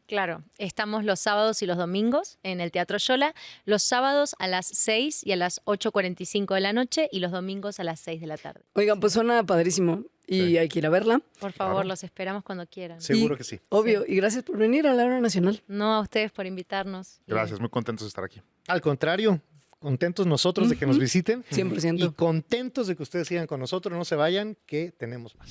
Claro, estamos los sábados y los domingos en el Teatro Yola, los sábados a las 6 y a las 8:45 de la noche y los domingos a las 6 de la tarde. Oigan, pues suena padrísimo y hay que ir a verla. Por favor, los esperamos cuando quieran. Seguro que sí. Obvio, y gracias por venir a la Hora Nacional. No, a ustedes por invitarnos. Gracias, muy contentos de estar aquí. Al contrario, contentos nosotros de que nos visiten. 100%. Y contentos de que ustedes sigan con nosotros, no se vayan, que tenemos más.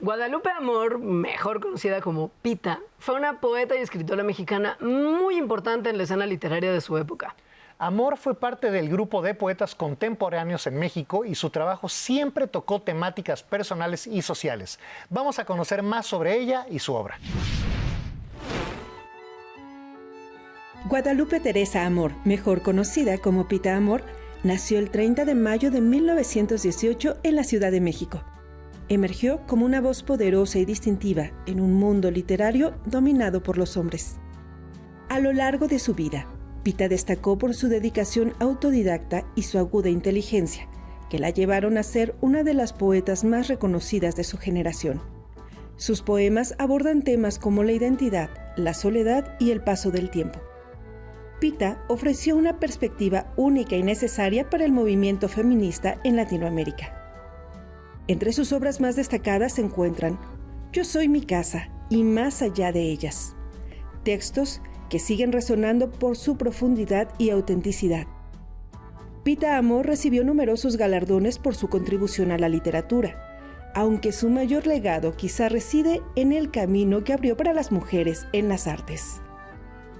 Guadalupe Amor, mejor conocida como Pita, fue una poeta y escritora mexicana muy importante en la escena literaria de su época. Amor fue parte del grupo de poetas contemporáneos en México y su trabajo siempre tocó temáticas personales y sociales. Vamos a conocer más sobre ella y su obra. Guadalupe Teresa Amor, mejor conocida como Pita Amor, nació el 30 de mayo de 1918 en la Ciudad de México. Emergió como una voz poderosa y distintiva en un mundo literario dominado por los hombres. A lo largo de su vida, Pita destacó por su dedicación autodidacta y su aguda inteligencia, que la llevaron a ser una de las poetas más reconocidas de su generación. Sus poemas abordan temas como la identidad, la soledad y el paso del tiempo. Pita ofreció una perspectiva única y necesaria para el movimiento feminista en Latinoamérica. Entre sus obras más destacadas se encuentran Yo soy mi casa y Más allá de ellas, textos que siguen resonando por su profundidad y autenticidad. Pita Amor recibió numerosos galardones por su contribución a la literatura, aunque su mayor legado quizá reside en el camino que abrió para las mujeres en las artes.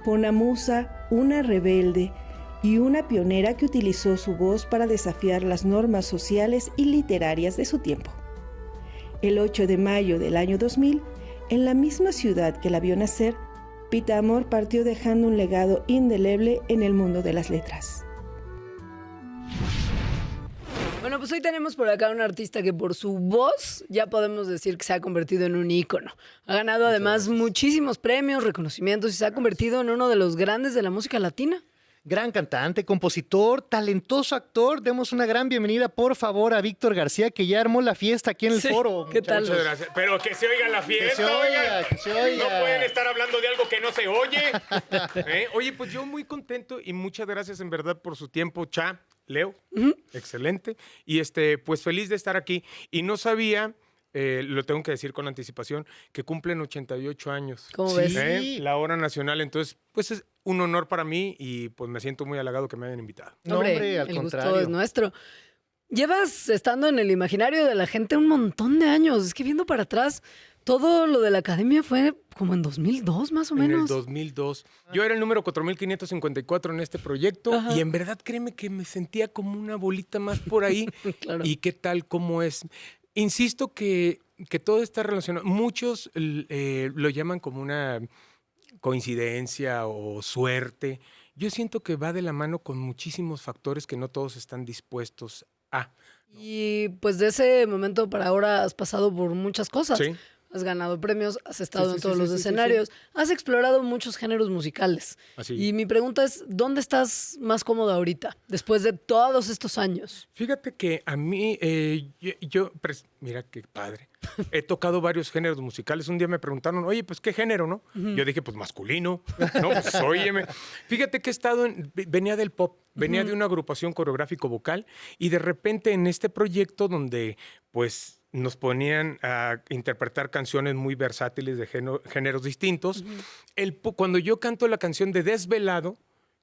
Fue una musa, una rebelde y una pionera que utilizó su voz para desafiar las normas sociales y literarias de su tiempo. El 8 de mayo del año 2000, en la misma ciudad que la vio nacer, Pita Amor partió dejando un legado indeleble en el mundo de las letras. Bueno, pues hoy tenemos por acá un artista que por su voz ya podemos decir que se ha convertido en un ícono. Ha ganado además muchísimos premios, reconocimientos y se ha convertido en uno de los grandes de la música latina. Gran cantante, compositor, talentoso actor. Demos una gran bienvenida, por favor, a Víctor García, que ya armó la fiesta aquí en el foro. ¿Qué tal? Muchas gracias. Pero que se oiga la fiesta, Que se oiga, oigan. que se oiga. No pueden estar hablando de algo que no se oye. Oye, pues yo muy contento y muchas gracias en verdad por su tiempo, Leo. Excelente. Y pues feliz de estar aquí. Y no sabía... lo tengo que decir con anticipación, que cumplen 88 años. ¿Cómo ves? La Hora Nacional. Entonces, pues es un honor para mí y pues me siento muy halagado que me hayan invitado. No, hombre, al el contrario. gusto es nuestro. Llevas estando en el imaginario de la gente un montón de años. Es que viendo para atrás, todo lo de la academia fue como en 2002 más o menos. En el 2002. Yo era el número 4554 en este proyecto. Ajá. Y en verdad créeme que me sentía como una bolita más por ahí. Claro. Y qué tal, cómo es. Insisto que todo está relacionado. Muchos lo llaman como una coincidencia o suerte. Yo siento que va de la mano con muchísimos factores que no todos están dispuestos a. Y pues de ese momento para ahora has pasado por muchas cosas. Sí. has ganado premios, has estado Sí, en sí, todos sí, los sí, sí, escenarios, has explorado muchos géneros musicales. Así. Y mi pregunta es, ¿dónde estás más cómodo ahorita, después de todos estos años? Fíjate que a mí, mira qué padre. He tocado varios géneros musicales. Un día me preguntaron, oye, pues, ¿qué género, no? Yo dije, pues, masculino. No, pues, óyeme. Fíjate que he estado venía del pop, venía de una agrupación coreográfico-vocal y de repente en este proyecto donde, pues, nos ponían a interpretar canciones muy versátiles de géneros distintos, cuando yo canto la canción de Desvelado,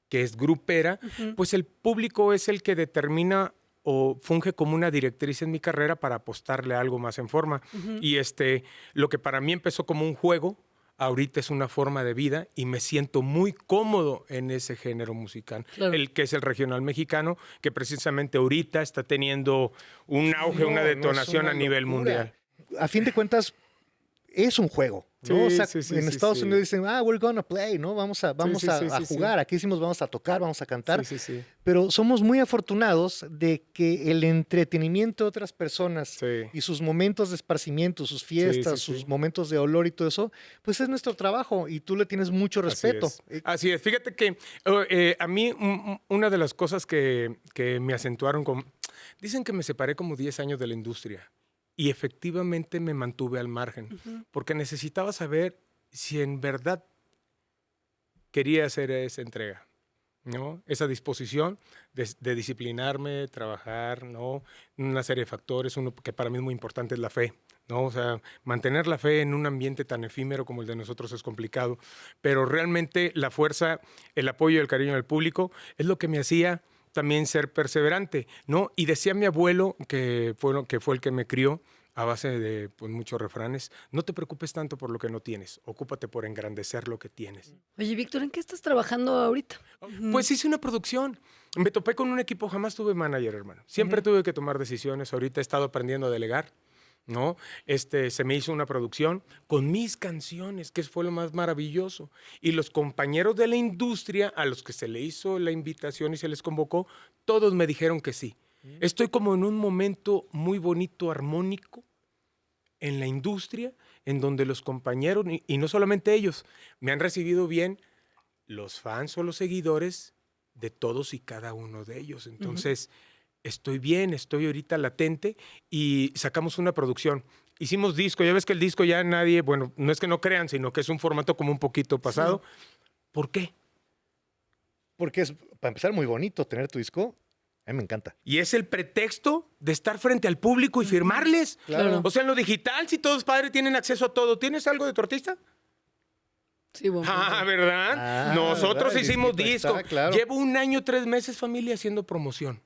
que es grupera, pues el público es el que determina o funge como una directriz en mi carrera para apostarle a algo más en forma. Y lo que para mí empezó como un juego, ahorita es una forma de vida y me siento muy cómodo en ese género musical, el que es el regional mexicano, que precisamente ahorita está teniendo un auge, una detonación a nivel mundial. A fin de cuentas, es un juego, ¿no? Sí, O sea, sí, sí, en sí, Estados sí. Unidos dicen, we're gonna play, ¿no? Vamos a jugar. Sí. Aquí decimos, vamos a tocar, vamos a cantar. Sí, sí, sí. Pero somos muy afortunados de que el entretenimiento de otras personas y sus momentos de esparcimiento, sus fiestas, sus momentos de olor y todo eso, pues es nuestro trabajo y tú le tienes mucho respeto. Así es. Fíjate que a mí una de las cosas que me acentuaron, dicen que me separé como 10 años de la industria. Y efectivamente me mantuve al margen, porque necesitaba saber si en verdad quería hacer esa entrega, ¿no? Esa disposición de disciplinarme, trabajar, ¿no? Una serie de factores, uno que para mí es muy importante es la fe, ¿no? O sea, mantener la fe en un ambiente tan efímero como el de nosotros es complicado, pero realmente la fuerza, el apoyo y el cariño del público es lo que me hacía también ser perseverante, ¿no? Y decía mi abuelo, que fue el que me crió, a base de pues, muchos refranes, no te preocupes tanto por lo que no tienes, ocúpate por engrandecer lo que tienes. Oye, Víctor, ¿en qué estás trabajando ahorita? Pues hice una producción, me topé con un equipo, jamás tuve manager, hermano. Siempre tuve que tomar decisiones, ahorita he estado aprendiendo a delegar, ¿no? Se me hizo una producción con mis canciones, que fue lo más maravilloso. Y los compañeros de la industria a los que se le hizo la invitación y se les convocó, todos me dijeron que sí. Estoy como en un momento muy bonito, armónico, en la industria, en donde los compañeros, y no solamente ellos, me han recibido bien los fans o los seguidores de todos y cada uno de ellos. Entonces, estoy bien, estoy ahorita latente y sacamos una producción. Hicimos disco, ya ves que el disco ya nadie, bueno, no es que no crean, sino que es un formato como un poquito pasado. Sí. ¿Por qué? Porque es, para empezar, muy bonito tener tu disco. A mí me encanta. Y es el pretexto de estar frente al público y firmarles. Claro. O sea, en lo digital, si todos padres tienen acceso a todo, ¿tienes algo de tu artista? Sí, bueno. ¿Verdad? Nosotros hicimos disco. Claro. Llevo 1 año, 3 meses, familia, haciendo promoción.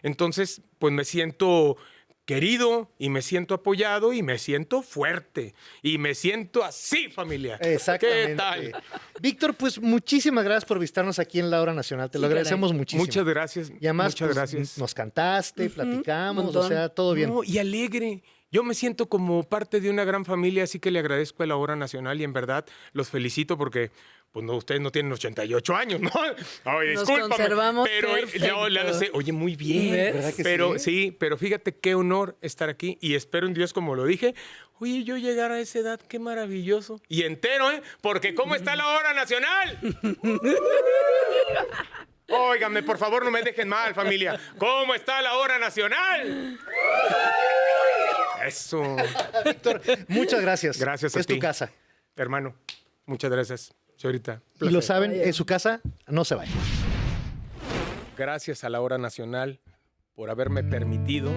Entonces, pues me siento querido y me siento apoyado y me siento fuerte y me siento así, familia. Exactamente. ¿Qué tal? Víctor, pues muchísimas gracias por visitarnos aquí en La Hora Nacional. Te lo agradecemos muchísimo. Muchas gracias. Y además, muchas gracias. Nos cantaste, platicamos, o sea, todo bien. No, y alegre. Yo me siento como parte de una gran familia, así que le agradezco a La Hora Nacional y en verdad los felicito porque pues no, ustedes no tienen 88 años, ¿no? Oye, Nos discúlpame. conservamos Pero oye, muy bien. ¿Verdad que pero sí? Pero fíjate qué honor estar aquí y espero en Dios, como lo dije, oye, yo llegar a esa edad, qué maravilloso. Y entero, ¿eh? Porque ¿cómo está La Hora Nacional? Óiganme, por favor, no me dejen mal, familia. ¿Cómo está La Hora Nacional? Eso. Víctor, muchas gracias. Gracias a ti. Es tu casa. Hermano, muchas gracias. Señorita. Y lo saben, en su casa no se vaya. Gracias a La Hora Nacional por haberme permitido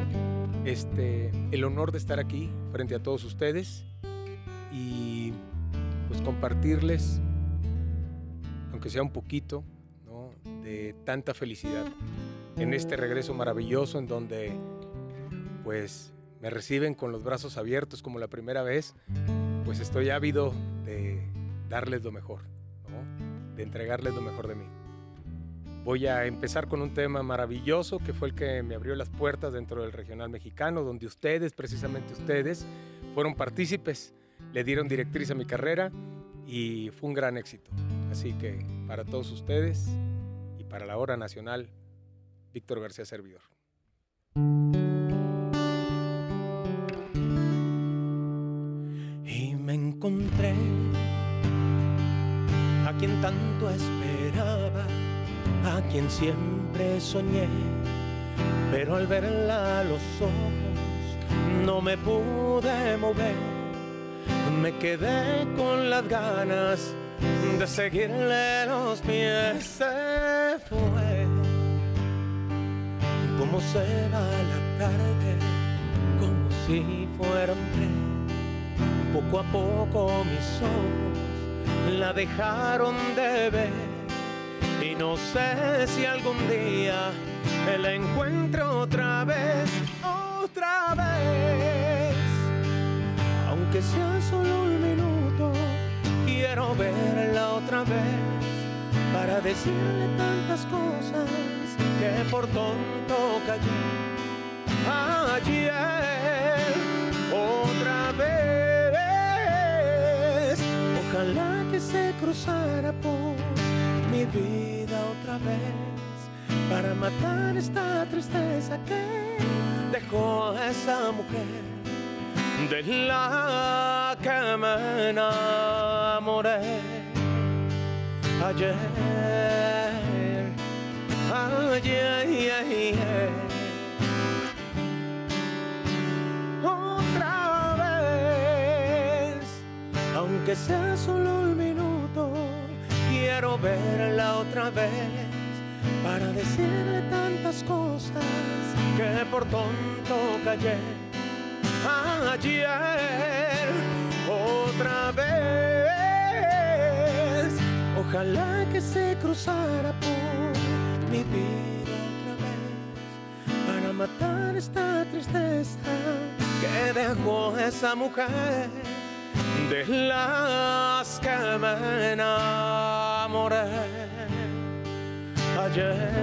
el honor de estar aquí frente a todos ustedes y pues compartirles, aunque sea un poquito, ¿no?, de tanta felicidad en este regreso maravilloso en donde pues me reciben con los brazos abiertos como la primera vez. Pues estoy ávido de darles lo mejor, ¿no?, de entregarles lo mejor de mí. Voy a empezar con un tema maravilloso que fue el que me abrió las puertas dentro del regional mexicano, donde ustedes, precisamente ustedes, fueron partícipes, le dieron directriz a mi carrera y fue un gran éxito. Así que para todos ustedes y para La Hora Nacional, Víctor García Servidor. encontré a quien tanto esperaba, a quien siempre soñé, pero al verla a los ojos no me pude mover. Me quedé con las ganas de seguirle los pies. Se fue como se va la tarde, como si fuera un tren. Poco a poco mis ojos la dejaron de ver, y no sé si algún día me la encuentro otra vez. Aunque sea solo un minuto, quiero verla otra vez para decirle tantas cosas que por tonto callé ayer. Otra vez, ojalá que se cruzara por mi vida otra vez para matar esta tristeza que dejó a esa mujer de la que me enamoré ayer. Otra vez, aunque sea solo un minuto, quiero verla otra vez para decirle tantas cosas que por tonto callé ayer. Otra vez, ojalá que se cruzara por mi vida otra vez para matar esta tristeza que dejó esa mujer de las que me enamoré ayer.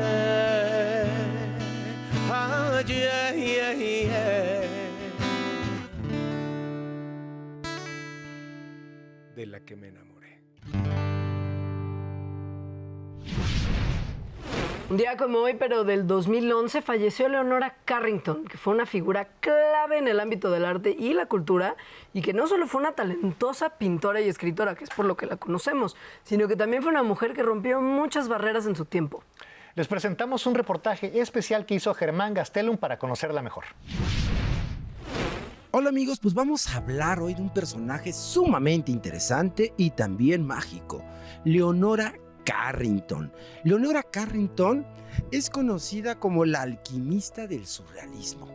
De la que me enamoré. Un día como hoy, pero del 2011, falleció Leonora Carrington, que fue una figura clave en el ámbito del arte y la cultura, y que no solo fue una talentosa pintora y escritora, que es por lo que la conocemos, sino que también fue una mujer que rompió muchas barreras en su tiempo. Les presentamos un reportaje especial que hizo Germán Gastelum para conocerla mejor. Hola amigos, pues vamos a hablar hoy de un personaje sumamente interesante y también mágico, Leonora Carrington. Leonora Carrington es conocida como la alquimista del surrealismo.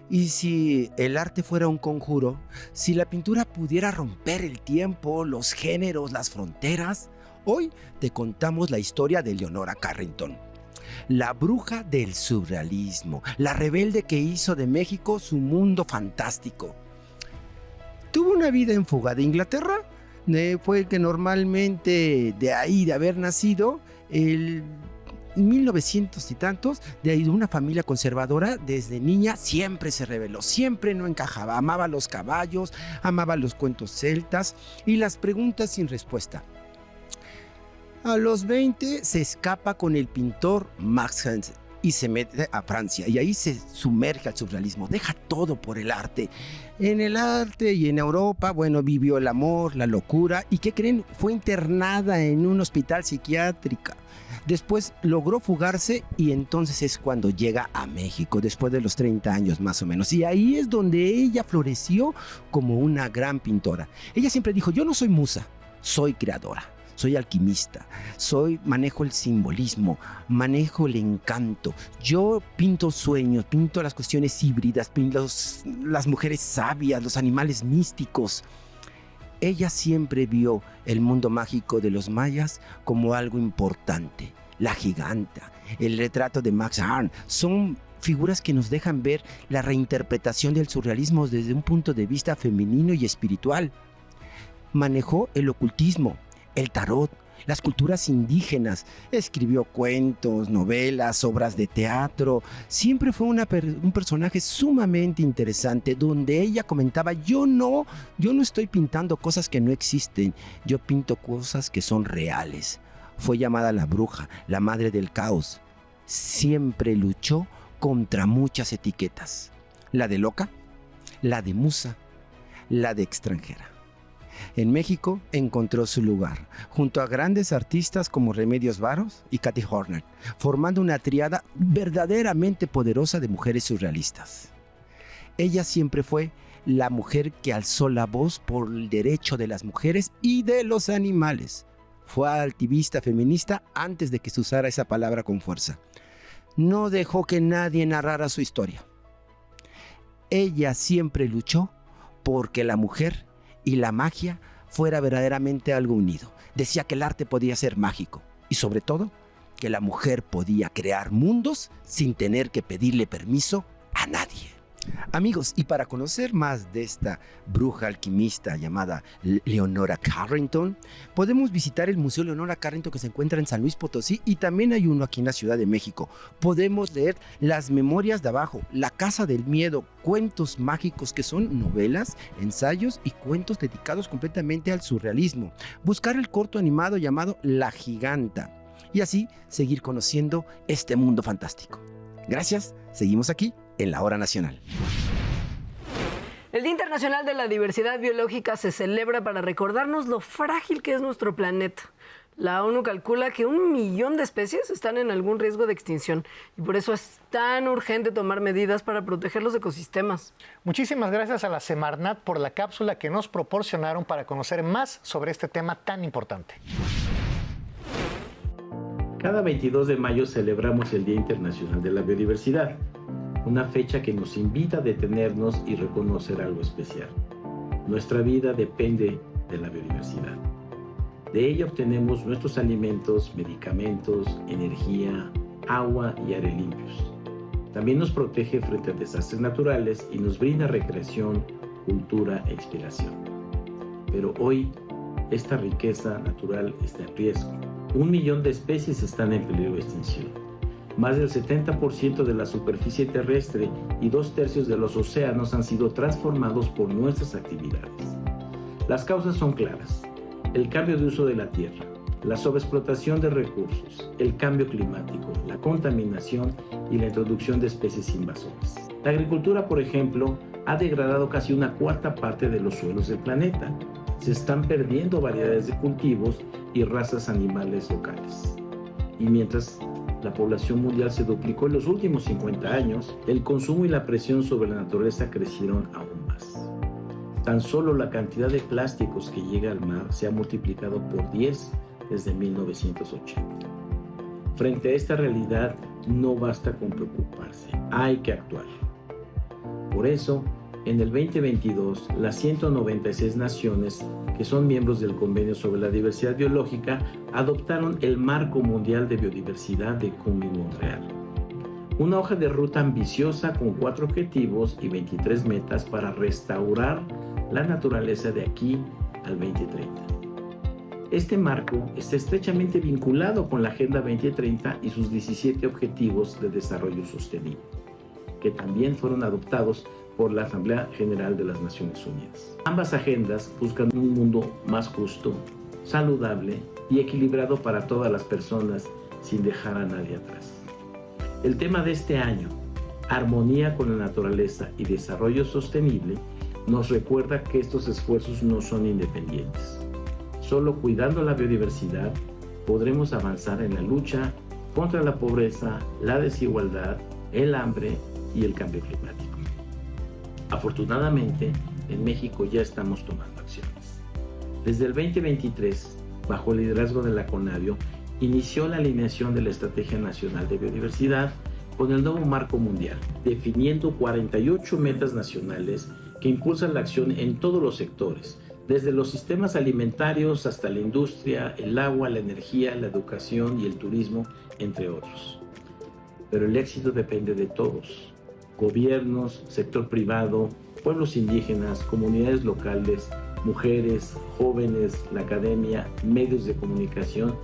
Y si el arte fuera un conjuro, si la pintura pudiera romper el tiempo, los géneros, las fronteras, hoy te contamos la historia de Leonora Carrington. La bruja del surrealismo, la rebelde que hizo de México su mundo fantástico. Tuvo una vida en fuga de Inglaterra, fue que normalmente de ahí, de haber nacido, en 1900 y tantos, de ahí de una familia conservadora, desde niña siempre se rebeló, siempre no encajaba, amaba los caballos, amaba los cuentos celtas y las preguntas sin respuesta. A los 20 se escapa con el pintor Max Ernst y se mete a Francia y ahí se sumerge al surrealismo, deja todo por el arte. En el arte y en Europa, bueno, vivió el amor, la locura y ¿qué creen? Fue internada en un hospital psiquiátrico. Después logró fugarse y entonces es cuando llega a México, después de los 30 años más o menos. Y ahí es donde ella floreció como una gran pintora. Ella siempre dijo, yo no soy musa, soy creadora. Soy alquimista, manejo el simbolismo, manejo el encanto. Yo pinto sueños, pinto las cuestiones híbridas, pinto las mujeres sabias, los animales místicos. Ella siempre vio el mundo mágico de los mayas como algo importante. La giganta, el retrato de Max Ernst, son figuras que nos dejan ver la reinterpretación del surrealismo desde un punto de vista femenino y espiritual. Manejó el ocultismo, el tarot, las culturas indígenas, escribió cuentos, novelas, obras de teatro. Siempre fue un personaje sumamente interesante donde ella comentaba, yo no estoy pintando cosas que no existen, yo pinto cosas que son reales. Fue llamada la bruja, la madre del caos. Siempre luchó contra muchas etiquetas, la de loca, la de musa, la de extranjera. En México encontró su lugar, junto a grandes artistas como Remedios Varo y Kathy Horner, formando una tríada verdaderamente poderosa de mujeres surrealistas. Ella siempre fue la mujer que alzó la voz por el derecho de las mujeres y de los animales. Fue activista feminista antes de que se usara esa palabra con fuerza. No dejó que nadie narrara su historia. Ella siempre luchó porque la mujer y la magia fuera verdaderamente algo unido. Decía que el arte podía ser mágico y sobre todo que la mujer podía crear mundos sin tener que pedirle permiso a nadie. Amigos, y para conocer más de esta bruja alquimista llamada Leonora Carrington, podemos visitar el Museo Leonora Carrington que se encuentra en San Luis Potosí y también hay uno aquí en la Ciudad de México. Podemos leer Las Memorias de Abajo, La Casa del Miedo, cuentos mágicos que son novelas, ensayos y cuentos dedicados completamente al surrealismo. Buscar el corto animado llamado La Giganta y así seguir conociendo este mundo fantástico. Gracias, seguimos aquí en la Hora Nacional. El Día Internacional de la Diversidad Biológica se celebra para recordarnos lo frágil que es nuestro planeta. La ONU calcula que 1 millón de especies están en algún riesgo de extinción y por eso es tan urgente tomar medidas para proteger los ecosistemas. Muchísimas gracias a la Semarnat por la cápsula que nos proporcionaron para conocer más sobre este tema tan importante. Cada 22 de mayo celebramos el Día Internacional de la Biodiversidad, una fecha que nos invita a detenernos y reconocer algo especial. Nuestra vida depende de la biodiversidad. De ella obtenemos nuestros alimentos, medicamentos, energía, agua y aire limpios. También nos protege frente a desastres naturales y nos brinda recreación, cultura e inspiración. Pero hoy, esta riqueza natural está en riesgo. 1 millón de especies están en peligro de extinción. Más del 70% de la superficie terrestre y 2/3 de los océanos han sido transformados por nuestras actividades. Las causas son claras: el cambio de uso de la tierra, la sobreexplotación de recursos, el cambio climático, la contaminación y la introducción de especies invasoras. La agricultura, por ejemplo, ha degradado casi 1/4 parte de los suelos del planeta. Se están perdiendo variedades de cultivos y razas animales locales. Y mientras la población mundial se duplicó en los últimos 50 años, el consumo y la presión sobre la naturaleza crecieron aún más. Tan solo la cantidad de plásticos que llega al mar se ha multiplicado por 10 desde 1980. Frente a esta realidad, no basta con preocuparse, hay que actuar. Por eso, en el 2022, las 196 naciones que son miembros del Convenio sobre la Diversidad Biológica adoptaron el Marco Mundial de Biodiversidad de Kunming-Montreal. Una hoja de ruta ambiciosa con 4 objetivos y 23 metas para restaurar la naturaleza de aquí al 2030. Este marco está estrechamente vinculado con la Agenda 2030 y sus 17 Objetivos de Desarrollo Sostenible, que también fueron adoptados por la Asamblea General de las Naciones Unidas. Ambas agendas buscan un mundo más justo, saludable y equilibrado para todas las personas sin dejar a nadie atrás. El tema de este año, armonía con la naturaleza y desarrollo sostenible, nos recuerda que estos esfuerzos no son independientes. Solo cuidando la biodiversidad podremos avanzar en la lucha contra la pobreza, la desigualdad, el hambre y el cambio climático. Afortunadamente, en México ya estamos tomando acciones. Desde el 2023, bajo el liderazgo de la CONABIO, inició la alineación de la Estrategia Nacional de Biodiversidad con el nuevo marco mundial, definiendo 48 metas nacionales que impulsan la acción en todos los sectores, desde los sistemas alimentarios hasta la industria, el agua, la energía, la educación y el turismo, entre otros. Pero el éxito depende de todos: gobiernos, sector privado, pueblos indígenas, comunidades locales, mujeres, jóvenes, la academia, medios de comunicación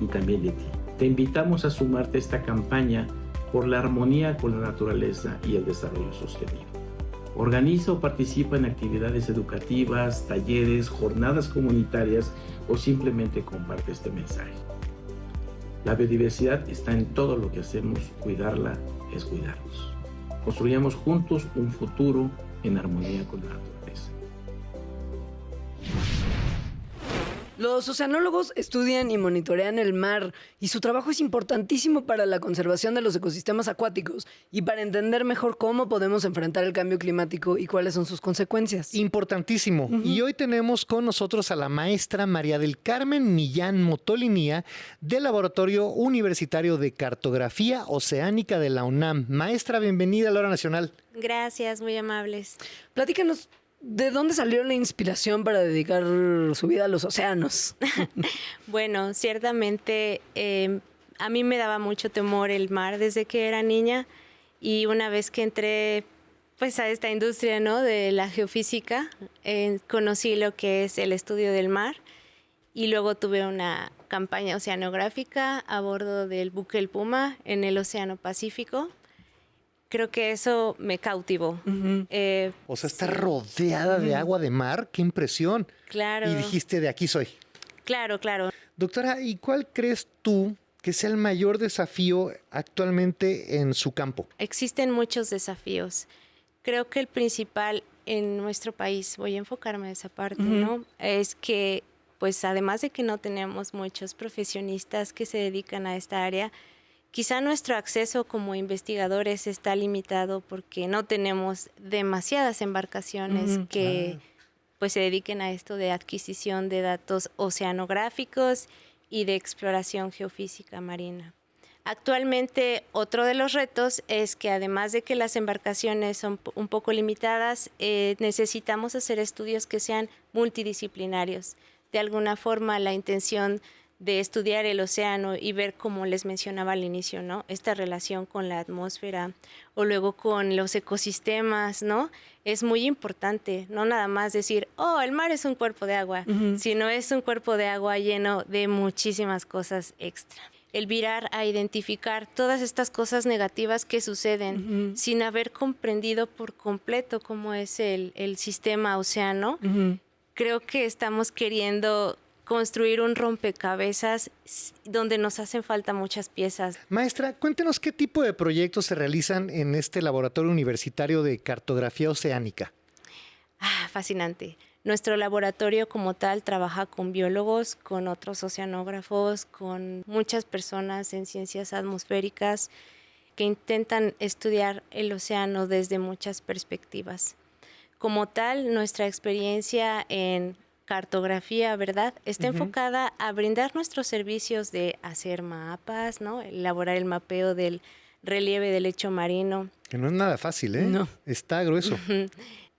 y también de ti. Te invitamos a sumarte a esta campaña por la armonía con la naturaleza y el desarrollo sostenible. Organiza o participa en actividades educativas, talleres, jornadas comunitarias o simplemente comparte este mensaje. La biodiversidad está en todo lo que hacemos, cuidarla es cuidarnos. Construyamos juntos un futuro en armonía con la naturaleza. Los oceanólogos estudian y monitorean el mar y su trabajo es importantísimo para la conservación de los ecosistemas acuáticos y para entender mejor cómo podemos enfrentar el cambio climático y cuáles son sus consecuencias. Importantísimo. Y hoy tenemos con nosotros a la maestra María del Carmen Millán Motolinía del Laboratorio Universitario de Cartografía Oceánica de la UNAM. Maestra, bienvenida a la Hora Nacional. Gracias, muy amables. Platícanos, ¿de dónde salió la inspiración para dedicar su vida a los océanos? Bueno, ciertamente a mí me daba mucho temor el mar desde que era niña y una vez que entré pues a esta industria, ¿no?, de la geofísica, conocí lo que es el estudio del mar y luego tuve una campaña oceanográfica a bordo del buque El Puma en el Océano Pacífico. Creo que eso me cautivó. O sea, está rodeada de agua de mar. ¡Qué impresión! Claro. Y dijiste, de aquí soy. Claro, claro. Doctora, ¿y cuál crees tú que sea el mayor desafío actualmente en su campo? Existen muchos desafíos. Creo que el principal en nuestro país, voy a enfocarme en esa parte, ¿no?, es que, pues además de que no tenemos muchos profesionistas que se dedican a esta área, quizá nuestro acceso como investigadores está limitado porque no tenemos demasiadas embarcaciones que pues se dediquen a esto de adquisición de datos oceanográficos y de exploración geofísica marina. Actualmente, otro de los retos es que además de que las embarcaciones son un poco limitadas, necesitamos hacer estudios que sean multidisciplinarios. De alguna forma, la intención de estudiar el océano y ver, como les mencionaba al inicio, ¿no?, esta relación con la atmósfera o luego con los ecosistemas, ¿no?, es muy importante. No nada más decir, oh, el mar es un cuerpo de agua, sino es un cuerpo de agua lleno de muchísimas cosas extra. El virar a identificar todas estas cosas negativas que suceden sin haber comprendido por completo cómo es el sistema océano, creo que estamos queriendo construir un rompecabezas donde nos hacen falta muchas piezas. Maestra, cuéntenos qué tipo de proyectos se realizan en este laboratorio universitario de cartografía oceánica. Fascinante. Nuestro laboratorio como tal trabaja con biólogos, con otros oceanógrafos, con muchas personas en ciencias atmosféricas que intentan estudiar el océano desde muchas perspectivas. Como tal, nuestra experiencia en cartografía, ¿verdad?, está enfocada a brindar nuestros servicios de hacer mapas, ¿no?, elaborar el mapeo del relieve del lecho marino. Que no es nada fácil, ¿eh? No. Está grueso.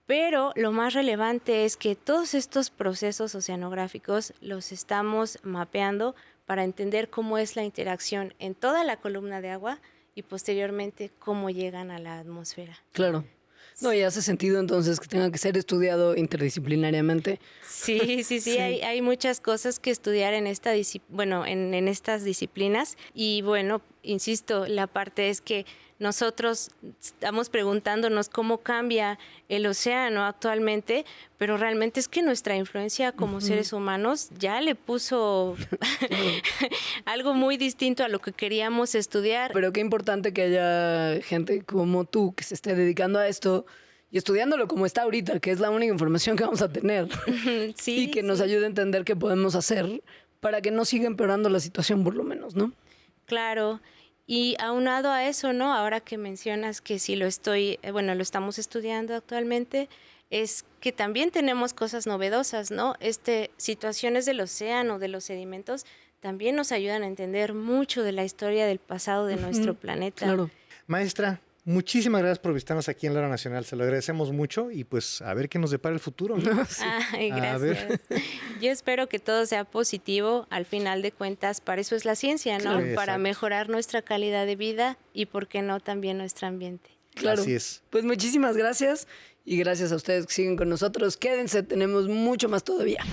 Pero lo más relevante es que todos estos procesos oceanográficos los estamos mapeando para entender cómo es la interacción en toda la columna de agua y posteriormente cómo llegan a la atmósfera. Claro. No, y hace sentido entonces que tenga que ser estudiado interdisciplinariamente. Sí, hay muchas cosas que estudiar en esta en estas disciplinas y bueno, insisto, la parte es que nosotros estamos preguntándonos cómo cambia el océano actualmente, pero realmente es que nuestra influencia como seres humanos ya le puso algo muy distinto a lo que queríamos estudiar. Pero qué importante que haya gente como tú que se esté dedicando a esto y estudiándolo como está ahorita, que es la única información que vamos a tener. Y que nos ayude a entender qué podemos hacer para que no siga empeorando la situación, por lo menos, ¿no? Claro. Y aunado a eso, ¿no?, ahora que mencionas que sí lo estamos estudiando actualmente, es que también tenemos cosas novedosas, ¿no? Situaciones del océano, de los sedimentos, también nos ayudan a entender mucho de la historia del pasado de nuestro planeta. Claro. Maestra, muchísimas gracias por visitarnos aquí en la Hora Nacional. Se lo agradecemos mucho y pues a ver qué nos depara el futuro, ¿no? Ay, gracias. Yo espero que todo sea positivo. Al final de cuentas, para eso es la ciencia, ¿no? Claro. Para mejorar nuestra calidad de vida y, ¿por qué no, también nuestro ambiente? Claro. Así es. Pues muchísimas gracias y gracias a ustedes que siguen con nosotros. Quédense, tenemos mucho más todavía.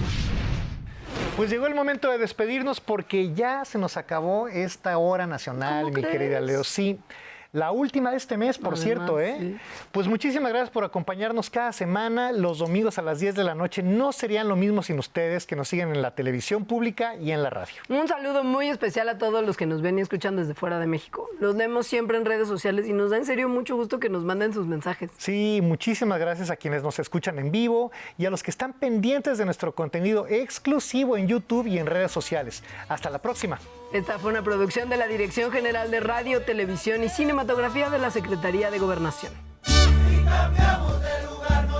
Pues llegó el momento de despedirnos porque ya se nos acabó esta Hora Nacional, mi querida Leo. Sí. La última de este mes, por Además, cierto, ¿eh? sí. Pues muchísimas gracias por acompañarnos cada semana. Los domingos a las 10 de la noche no serían lo mismo sin ustedes, que nos siguen en la televisión pública y en la radio. Un saludo muy especial a todos los que nos ven y escuchan desde fuera de México. Los leemos siempre en redes sociales y nos da en serio mucho gusto que nos manden sus mensajes. Sí, muchísimas gracias a quienes nos escuchan en vivo y a los que están pendientes de nuestro contenido exclusivo en YouTube y en redes sociales. Hasta la próxima. Esta fue una producción de la Dirección General de Radio, Televisión y Cinematografía de la Secretaría de Gobernación. Y cambiamos de lugar.